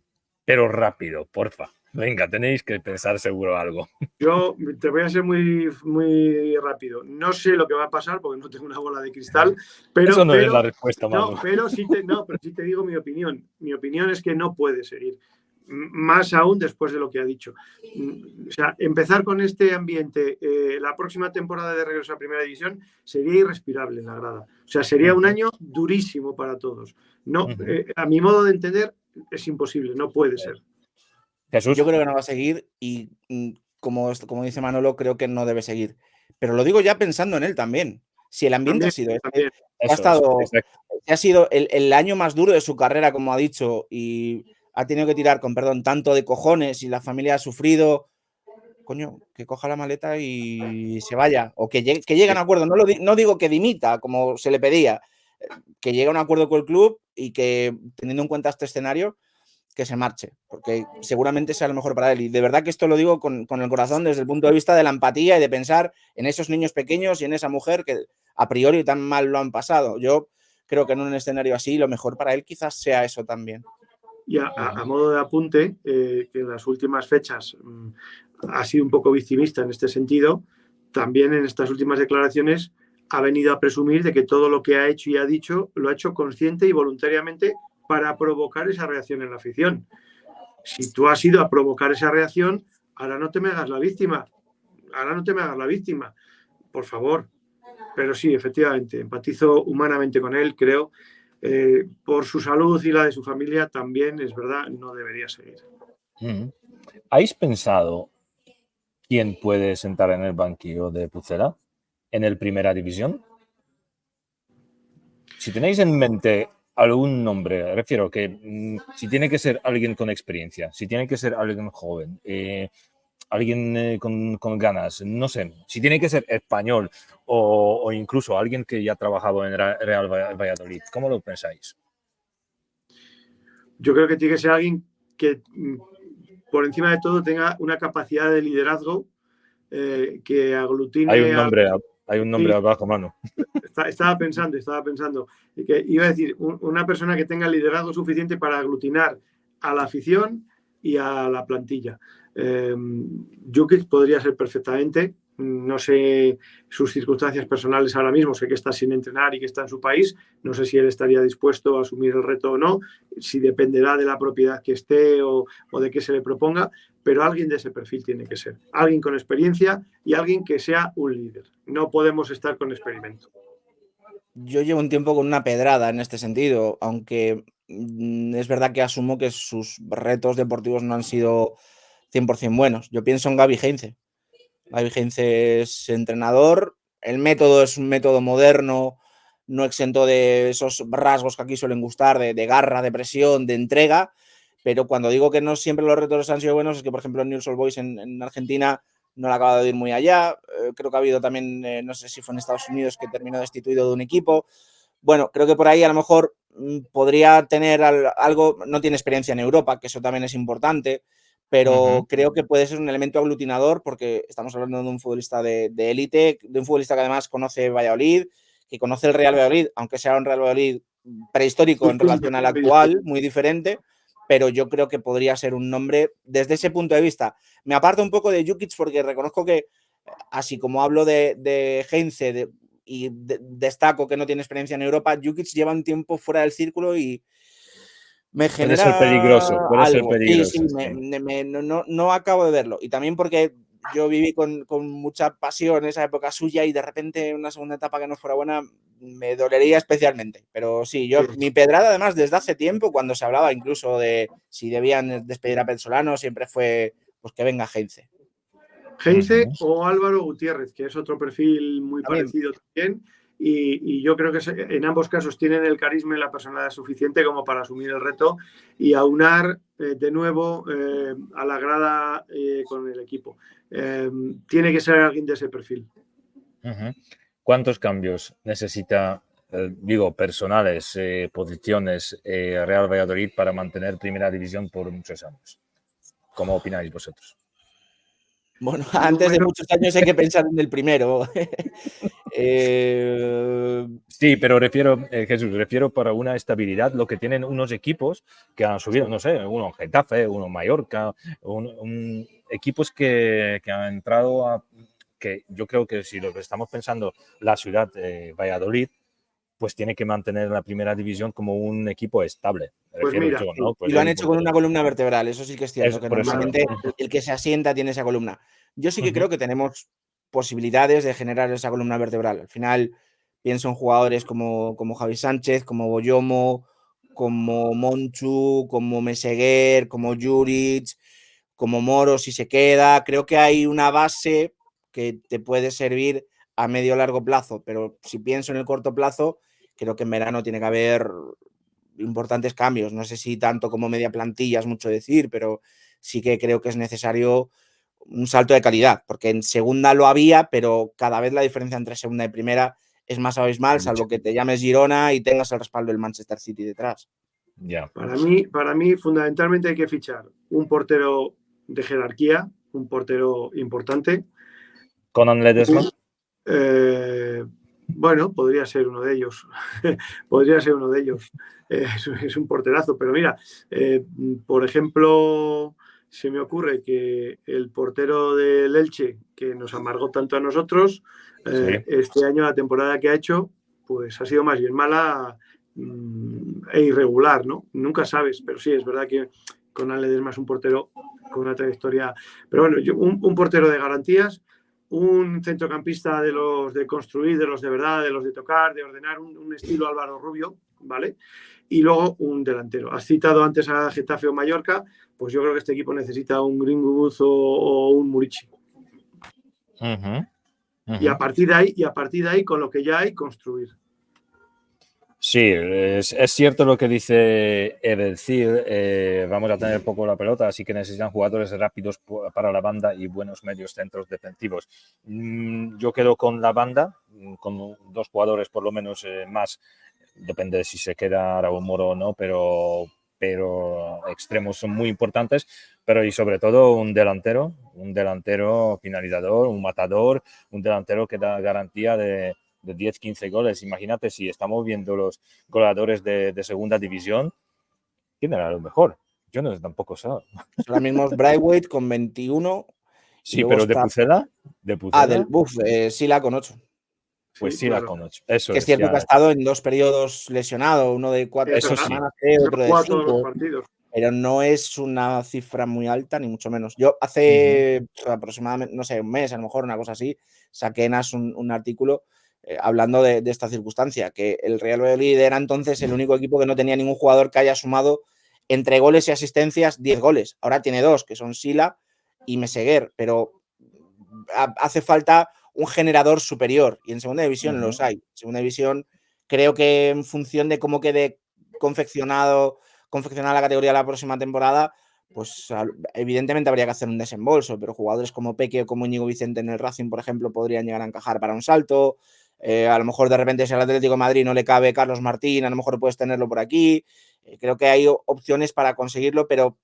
Pero rápido, porfa. Venga, tenéis que pensar seguro algo. Yo te voy a ser muy, muy rápido. No sé lo que va a pasar porque no tengo una bola de cristal. Pero, eso no es la respuesta, Manu. Pero sí te digo mi opinión. Mi opinión es que no puede seguir. Más aún después de lo que ha dicho. O sea, empezar con este ambiente la próxima temporada de regreso a Primera División sería irrespirable en la grada. O sea, sería un año durísimo para todos. No, a mi modo de entender, es imposible, no puede ser. Jesús. Yo creo que no va a seguir y, como dice Manolo, creo que no debe seguir. Pero lo digo ya pensando en él también. Si el ambiente ha sido ha sido el año más duro de su carrera, como ha dicho, y ha tenido que tirar con perdón tanto de cojones y la familia ha sufrido, coño, que coja la maleta y se vaya, o que llegue a un acuerdo. No digo que dimita, como se le pedía, que llegue a un acuerdo con el club y que, teniendo en cuenta este escenario, que se marche, porque seguramente sea lo mejor para él. Y de verdad que esto lo digo con el corazón, desde el punto de vista de la empatía y de pensar en esos niños pequeños y en esa mujer que a priori tan mal lo han pasado. Yo creo que en un escenario así, lo mejor para él quizás sea eso también. Y a modo de apunte, que en las últimas fechas ha sido un poco victimista en este sentido, también en estas últimas declaraciones ha venido a presumir de que todo lo que ha hecho y ha dicho lo ha hecho consciente y voluntariamente para provocar esa reacción en la afición. Si tú has ido a provocar esa reacción, ahora no te me hagas la víctima. Ahora no te me hagas la víctima. Por favor. Pero sí, efectivamente, empatizo humanamente con él, creo. por su salud y la de su familia también, es verdad, no debería seguir. ¿Habéis pensado quién puede sentar en el banquillo de Pucela en el Primera División? Si tenéis en mente algún nombre, refiero que si tiene que ser alguien con experiencia, si tiene que ser alguien joven, alguien con ganas, no sé, si tiene que ser español o incluso alguien que ya ha trabajado en Real Valladolid, ¿cómo lo pensáis? Yo creo que tiene que ser alguien que por encima de todo tenga una capacidad de liderazgo que aglutine. Hay un nombre abajo, mano. Estaba pensando que iba a decir una persona que tenga liderazgo suficiente para aglutinar a la afición y a la plantilla. Jukic podría ser perfectamente, no sé sus circunstancias personales ahora mismo, sé que está sin entrenar y que está en su país, no sé si él estaría dispuesto a asumir el reto o no, si dependerá de la propiedad que esté o de qué se le proponga, pero alguien de ese perfil tiene que ser, alguien con experiencia y alguien que sea un líder. No podemos estar con experimento. Yo llevo un tiempo con una pedrada en este sentido, aunque es verdad que asumo que sus retos deportivos no han sido 100% buenos. Yo pienso en Gaby Heinze. Gaby Heinze es entrenador, el método es un método moderno, no exento de esos rasgos que aquí suelen gustar, de garra, de presión, de entrega, pero cuando digo que no siempre los retos han sido buenos es que, por ejemplo, Newell's Old Boys en Argentina no le acaba de ir muy allá. Creo que ha habido también, no sé si fue en Estados Unidos, que terminó destituido de un equipo. Bueno, creo que por ahí a lo mejor podría tener algo, no tiene experiencia en Europa, que eso también es importante, pero creo que puede ser un elemento aglutinador porque estamos hablando de un futbolista de élite, de un futbolista que además conoce Valladolid, que conoce el Real Valladolid, aunque sea un Real Valladolid prehistórico en relación al actual, muy diferente, pero yo creo que podría ser un nombre desde ese punto de vista. Me aparto un poco de Jukic porque reconozco que, así como hablo de Heinze y destaco que no tiene experiencia en Europa, Jukic lleva un tiempo fuera del círculo y me genera puede ser peligroso, algo. Sí, sí. No acabo de verlo. Y también porque yo viví con mucha pasión esa época suya y de repente una segunda etapa que no fuera buena me dolería especialmente. Pero sí, mi pedrada además desde hace tiempo, cuando se hablaba incluso de si debían despedir a Pezzolano, siempre fue pues que venga Heinze. Heinze o Álvaro Gutiérrez, que es otro perfil muy parecido también. Y yo creo que en ambos casos tienen el carisma y la personalidad suficiente como para asumir el reto y aunar de nuevo a la grada con el equipo. Tiene que ser alguien de ese perfil. ¿Cuántos cambios necesita, personales, posiciones, Real Valladolid para mantener Primera División por muchos años? ¿Cómo opináis vosotros? Bueno, antes de muchos años hay que pensar en el primero. Sí, pero Jesús, refiero para una estabilidad, lo que tienen unos equipos que han subido, no sé, uno Getafe, uno Mallorca, equipos que han entrado que yo creo que si lo que estamos pensando la ciudad de Valladolid, pues tiene que mantener la Primera División como un equipo estable. Pues mira, yo, ¿no? Pues y lo han hecho con una columna vertebral, eso sí que es cierto, que normalmente el que se asienta tiene esa columna. Yo sí que creo que tenemos posibilidades de generar esa columna vertebral. Al final pienso en jugadores como Javi Sánchez, como Boyomo, como Monchu, como Meseguer, como Juric, como Moro si se queda. Creo que hay una base que te puede servir a medio o largo plazo, pero si pienso en el corto plazo, creo que en verano tiene que haber importantes cambios. No sé si tanto como media plantilla es mucho decir, pero sí que creo que es necesario un salto de calidad, porque en segunda lo había, pero cada vez la diferencia entre segunda y primera es más abismal, salvo que te llames Girona y tengas el respaldo del Manchester City detrás. Yeah. Para mí, fundamentalmente hay que fichar un portero de jerarquía, un portero importante. ¿Conan Ledesma? Bueno, podría ser uno de ellos. Es un porterazo, pero mira, por ejemplo, se me ocurre que el portero del Elche, que nos amargó tanto a nosotros, este año la temporada que ha hecho, pues ha sido más bien mala e irregular, ¿no? Nunca sabes, pero sí, es verdad que Conan Ledesma es un portero con una trayectoria. Pero bueno, un portero de garantías, un centrocampista de los de construir, de los de verdad, de los de tocar, de ordenar, un estilo Álvaro Rubio, ¿vale? Y luego un delantero. Has citado antes a Getafe o Mallorca, pues yo creo que este equipo necesita un Greenwood o un Murici. Y a partir de ahí, con lo que ya hay, construir. Sí, es cierto lo que dice Edelcir. Vamos a tener poco la pelota, así que necesitan jugadores rápidos para la banda y buenos medios centros defensivos. Yo quedo con la banda, con 2 jugadores por lo menos más. Depende de si se queda Raúl Moro o no, pero extremos son muy importantes. Pero y sobre todo un delantero finalizador, un matador, un delantero que da garantía de 10, 15 goles. Imagínate si estamos viendo los goleadores de segunda división, ¿quién era lo mejor? Yo no tampoco sé. Ahora mismo es Braithwaite con 21. Sí, pero está... de Pucela. Sila con 8. Pues sí, claro. Con 8. Eso que es cierto ya... que ha estado en 2 periodos lesionado, uno de 4 semanas, otro de 5. Pero no es una cifra muy alta, ni mucho menos. Yo hace aproximadamente, no sé, un mes, a lo mejor, una cosa así, saqué en AS un artículo hablando de esta circunstancia, que el Real Valladolid era entonces el único equipo que no tenía ningún jugador que haya sumado entre goles y asistencias 10 goles. Ahora tiene 2, que son Sila y Meseguer, pero hace falta un generador superior, y en segunda división los hay. En segunda división creo que en función de cómo quede confeccionada la categoría la próxima temporada, pues evidentemente habría que hacer un desembolso, pero jugadores como Peque o como Íñigo Vicente en el Racing, por ejemplo, podrían llegar a encajar para un salto. A lo mejor de repente si al Atlético de Madrid no le cabe Carlos Martín, a lo mejor puedes tenerlo por aquí. Creo que hay opciones para conseguirlo, pero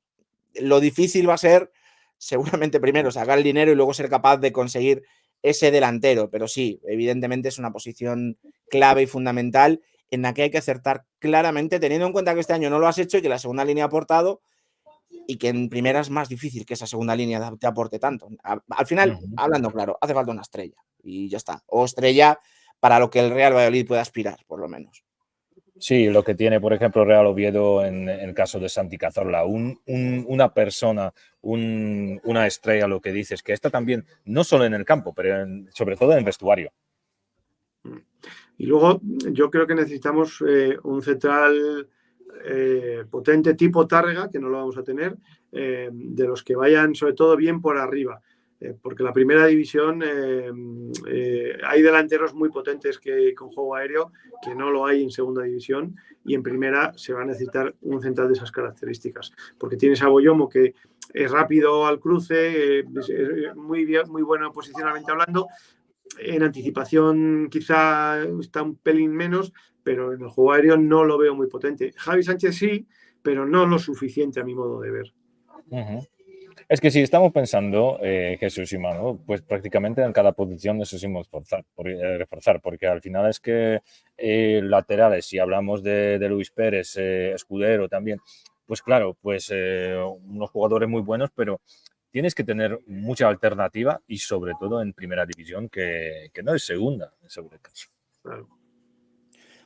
lo difícil va a ser seguramente primero sacar el dinero y luego ser capaz de conseguir ese delantero. Pero sí, evidentemente es una posición clave y fundamental en la que hay que acertar claramente, teniendo en cuenta que este año no lo has hecho y que la segunda línea ha aportado y que en primera es más difícil que esa segunda línea te aporte tanto. Al final, hablando claro, hace falta una estrella y ya está. O estrella para lo que el Real Valladolid pueda aspirar, por lo menos. Sí, lo que tiene, por ejemplo, Real Oviedo en el caso de Santi Cazorla, una persona, una estrella, lo que dices, que está también, no solo en el campo, pero sobre todo en el vestuario. Y luego yo creo que necesitamos un central potente tipo Tárrega, que no lo vamos a tener, de los que vayan sobre todo bien por arriba. Porque la primera división hay delanteros muy potentes con juego aéreo que no lo hay en segunda división, y en primera se va a necesitar un central de esas características, porque tienes a Boyomo, que es rápido al cruce, es muy bueno posicionalmente hablando. En anticipación quizá está un pelín menos, pero en el juego aéreo no lo veo muy potente. Javi Sánchez sí, pero no lo suficiente a mi modo de ver. Es que si estamos pensando, Jesús y Manu, pues prácticamente en cada posición necesitamos reforzar, porque al final es que laterales, si hablamos de Luis Pérez, Escudero también, pues claro, pues unos jugadores muy buenos, pero tienes que tener mucha alternativa y sobre todo en primera división, que no es segunda, en sobre caso.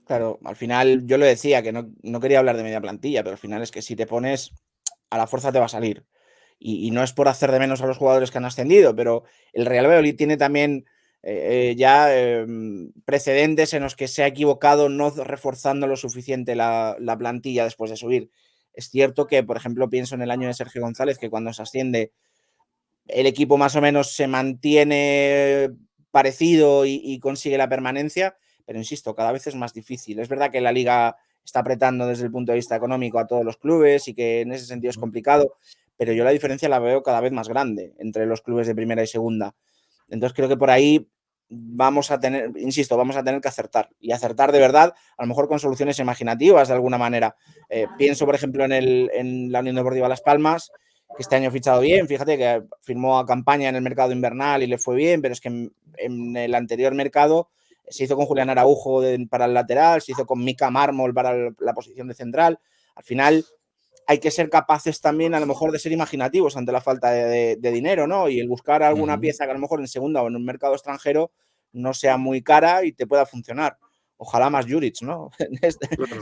Claro, al final yo lo decía, que no quería hablar de media plantilla, pero al final es que si te pones a la fuerza te va a salir. Y no es por hacer de menos a los jugadores que han ascendido, pero el Real Valladolid tiene también precedentes en los que se ha equivocado no reforzando lo suficiente la plantilla después de subir. Es cierto que, por ejemplo, pienso en el año de Sergio González, que cuando se asciende el equipo más o menos se mantiene parecido y consigue la permanencia, pero insisto, cada vez es más difícil. Es verdad que la liga está apretando desde el punto de vista económico a todos los clubes y que en ese sentido es complicado, pero yo la diferencia la veo cada vez más grande entre los clubes de primera y segunda. Entonces creo que por ahí vamos a tener que acertar, y acertar de verdad, a lo mejor con soluciones imaginativas de alguna manera. Pienso, por ejemplo, en la Unión Deportiva Las Palmas, que este año ha fichado bien. Fíjate que firmó a campaña en el mercado invernal y le fue bien, pero es que en el anterior mercado se hizo con Julián Araujo para el lateral, se hizo con Mika Mármol para la posición de central. Al final hay que ser capaces también a lo mejor de ser imaginativos ante la falta de dinero, ¿no? Y el buscar alguna pieza que a lo mejor en segunda o en un mercado extranjero no sea muy cara y te pueda funcionar. Ojalá más Juric, ¿no?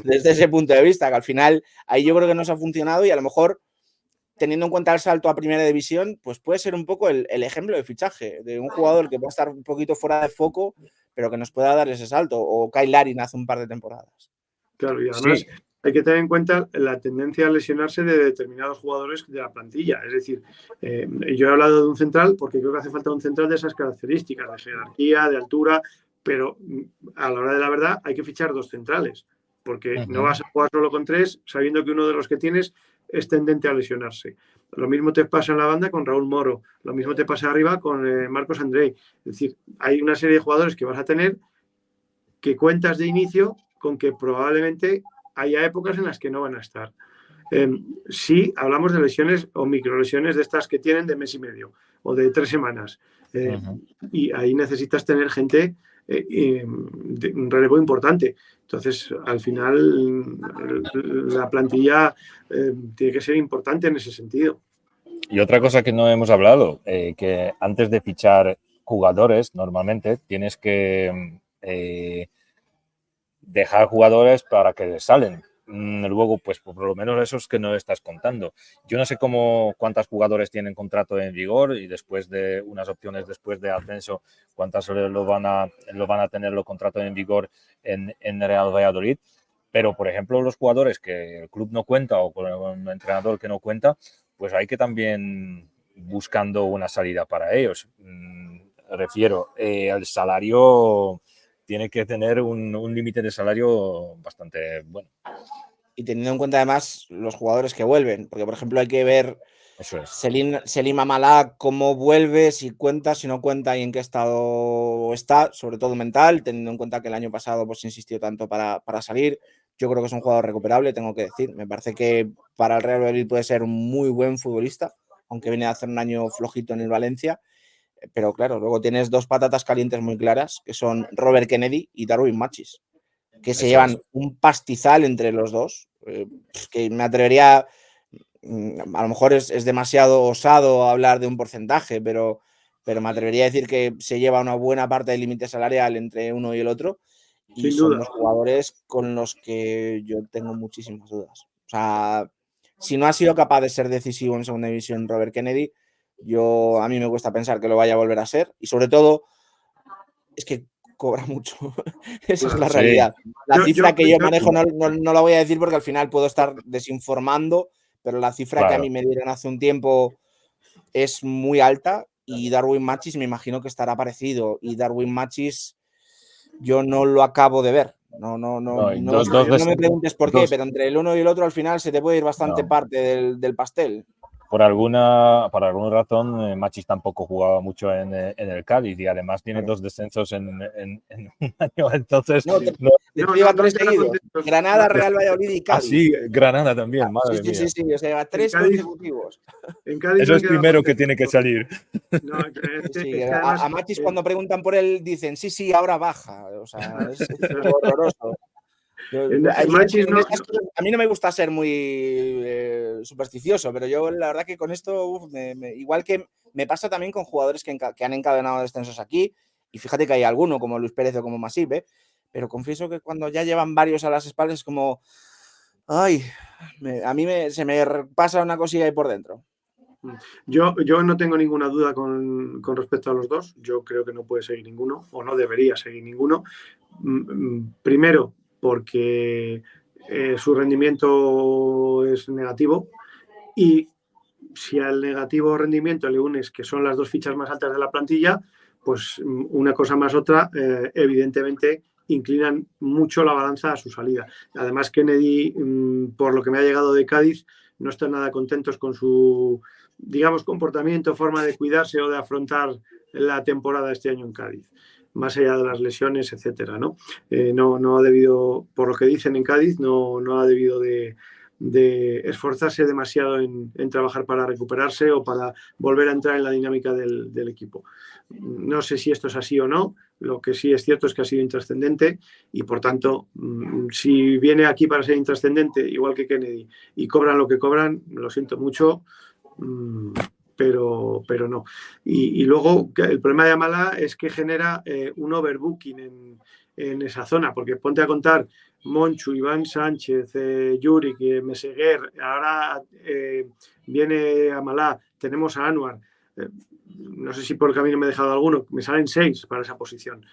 Desde ese punto de vista, que al final ahí yo creo que nos ha funcionado, y a lo mejor teniendo en cuenta el salto a primera división, pues puede ser un poco el ejemplo de fichaje de un jugador que pueda estar un poquito fuera de foco, pero que nos pueda dar ese salto, o Kyle Larin hace un par de temporadas. Claro, y además Sí. hay que tener en cuenta la tendencia a lesionarse de determinados jugadores de la plantilla. Es decir, yo he hablado de un central porque creo que hace falta un central de esas características, de jerarquía, de altura, pero a la hora de la verdad hay que fichar 2 centrales, porque no vas a jugar solo con 3 sabiendo que uno de los que tienes es tendente a lesionarse. Lo mismo te pasa en la banda con Raúl Moro, lo mismo te pasa arriba con Marcos André. Es decir, hay una serie de jugadores que vas a tener que cuentas de inicio con que probablemente haya épocas en las que no van a estar. Sí, hablamos de lesiones o microlesiones de estas que tienen de mes y medio o de 3 semanas. Y ahí necesitas tener gente de un relevo importante. Entonces, al final, la plantilla tiene que ser importante en ese sentido. Y otra cosa que no hemos hablado, que antes de fichar jugadores, normalmente tienes que dejar jugadores para que salen. Luego, pues por lo menos esos que no estás contando. Yo no sé cuántos jugadores tienen contrato en vigor y después de unas opciones después de ascenso, cuántas lo van a tener los contratos en vigor en Real Valladolid. Pero, por ejemplo, los jugadores que el club no cuenta o con un entrenador que no cuenta, pues hay que también buscando una salida para ellos. Refiero, el salario tiene que tener un límite de salario bastante bueno. Y teniendo en cuenta además los jugadores que vuelven, porque por ejemplo hay que ver Eso es. Selim Amalá cómo vuelve, si cuenta, si no cuenta y en qué estado está, sobre todo mental, teniendo en cuenta que el año pasado pues insistió tanto para salir. Yo creo que es un jugador recuperable, tengo que decir. Me parece que para el Real Madrid puede ser un muy buen futbolista, aunque viene a hacer un año flojito en el Valencia. Pero claro, luego tienes 2 patatas calientes muy claras, que son Robert Kennedy y Darwin Machis, que se llevan un pastizal entre los dos, que me atrevería, a lo mejor es demasiado osado hablar de un porcentaje, pero me atrevería a decir que se lleva una buena parte del límite salarial entre uno y el otro, y Sin son duda. 2 jugadores con los que yo tengo muchísimas dudas. O sea, si no ha sido capaz de ser decisivo en segunda división Robert Kennedy, a mí me cuesta pensar que lo vaya a volver a ser, y sobre todo es que cobra mucho. Esa es la realidad. La cifra que yo manejo no la voy a decir porque al final puedo estar desinformando, pero la cifra que a mí me dieron hace un tiempo es muy alta y Darwin Machis me imagino que estará parecido. Y Darwin Machis yo no lo acabo de ver. No me preguntes por qué, pero entre el uno y el otro al final se te puede ir bastante parte del pastel. Por alguna razón, Machis tampoco jugaba mucho en el Cádiz y además tiene 2 descensos en un año. Entonces, lleva 3 seguidos. Granada, Real Valladolid y Cádiz. Sí, Granada también, madre mía. Sí, o sea, lleva 3 consecutivos. En Cádiz eso es primero que tiene que salir. No, a Machis cuando preguntan por él dicen, sí, ahora baja. O sea, es horroroso. A mí no me gusta ser muy supersticioso, pero yo la verdad que con esto, igual que me pasa también con jugadores que han encadenado descensos aquí, y fíjate que hay alguno como Luis Pérez o como Masip, pero confieso que cuando ya llevan varios a las espaldas es como, ay, a mí se me pasa una cosilla ahí por dentro. Yo no tengo ninguna duda con respecto a los dos. Yo creo que no puede seguir ninguno o no debería seguir ninguno. Primero, porque su rendimiento es negativo y si al negativo rendimiento le unes que son las 2 fichas más altas de la plantilla, pues una cosa más otra, evidentemente inclinan mucho la balanza a su salida. Además, Kennedy, por lo que me ha llegado de Cádiz, no están nada contentos con su, digamos, comportamiento, forma de cuidarse o de afrontar la temporada este año en Cádiz, más allá de las lesiones, etcétera, ¿no? No ha debido, por lo que dicen en Cádiz, no ha debido de esforzarse demasiado en trabajar para recuperarse o para volver a entrar en la dinámica del equipo. No sé si esto es así o no, lo que sí es cierto es que ha sido intrascendente y por tanto, si viene aquí para ser intrascendente, igual que Kennedy, y cobran lo que cobran, lo siento mucho, pero no. Y luego el problema de Amalá es que genera un overbooking en esa zona, porque ponte a contar Monchu, Iván Sánchez, Yurick, Meseguer, ahora viene Amalá, tenemos a Anuar, no sé si por el camino me he dejado alguno, me salen 6 para esa posición.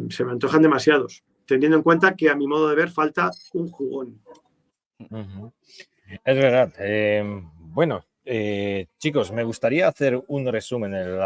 Se me antojan demasiados. teniendo en cuenta que a mi modo de ver falta un jugón. Es verdad. Bueno, chicos, me gustaría hacer un resumen en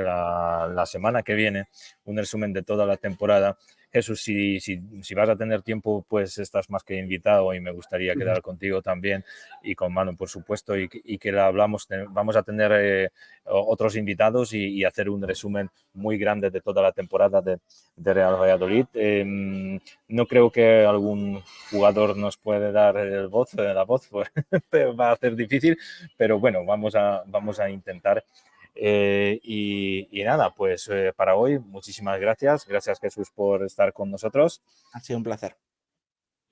la semana que viene, un resumen de toda la temporada. Jesús, si vas a tener tiempo, pues estás más que invitado y me gustaría quedar contigo también y con Manu, por supuesto, y que la hablamos. Vamos a tener otros invitados y hacer un resumen muy grande de toda la temporada de Real Valladolid. No creo que algún jugador nos puede dar la voz, pues, va a ser difícil, pero bueno, vamos a intentar. Y nada, pues para hoy, muchísimas gracias. Gracias, Jesús, por estar con nosotros. Ha sido un placer.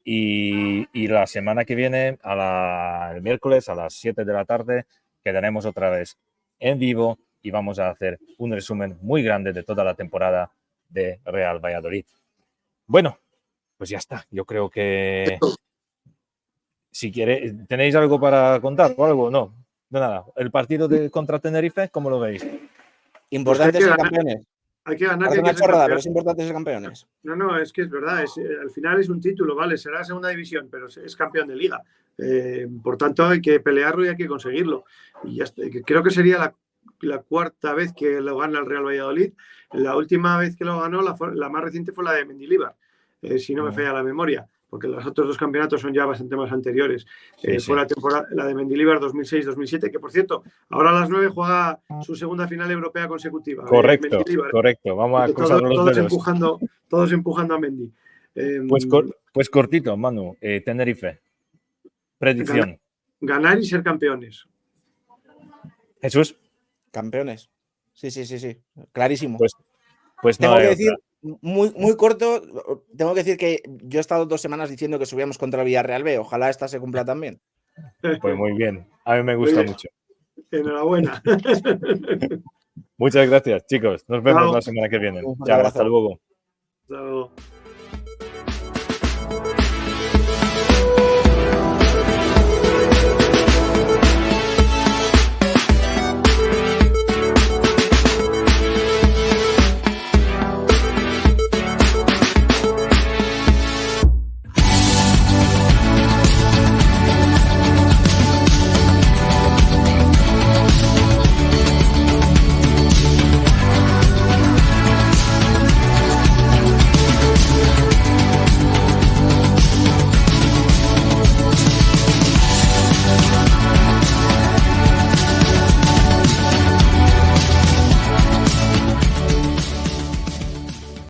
Y la semana que viene, el miércoles a las 7 de la tarde, quedaremos otra vez en vivo y vamos a hacer un resumen muy grande de toda la temporada de Real Valladolid. Bueno, pues ya está. Yo creo que si ¿tenéis algo para contar o algo? No, de nada. El partido contra Tenerife, ¿cómo lo veis? Importante ser campeones. Hay que ganar. Es una chorrada, pero es importante ser campeones. No, es que es verdad. Al final es un título, ¿vale? Será la segunda división, pero es campeón de liga. Por tanto, hay que pelearlo y hay que conseguirlo. Y ya está. Creo que sería la cuarta vez que lo gana el Real Valladolid. La última vez que lo ganó, la más reciente fue la de Mendilibar, si no me falla la memoria, porque los otros dos campeonatos son ya bastante más anteriores. Fue la temporada, la de Mendilibar 2006-2007, que por cierto, ahora a las 9 juega su segunda final europea consecutiva. Correcto. Vamos a cruzar los dedos. Todos empujando a Mendy. Pues cortito, Manu. Tenerife. Predicción. Ganar y ser campeones. Jesús. Campeones. Sí. Clarísimo. Pues tengo que decir, muy corto, tengo que decir que yo he estado 2 semanas diciendo que subíamos contra el Villarreal B. Ojalá esta se cumpla también. Pues muy bien. A mí me gusta mucho. Enhorabuena. Muchas gracias, chicos. Nos vemos la semana que viene. Chao, hasta luego. Chao.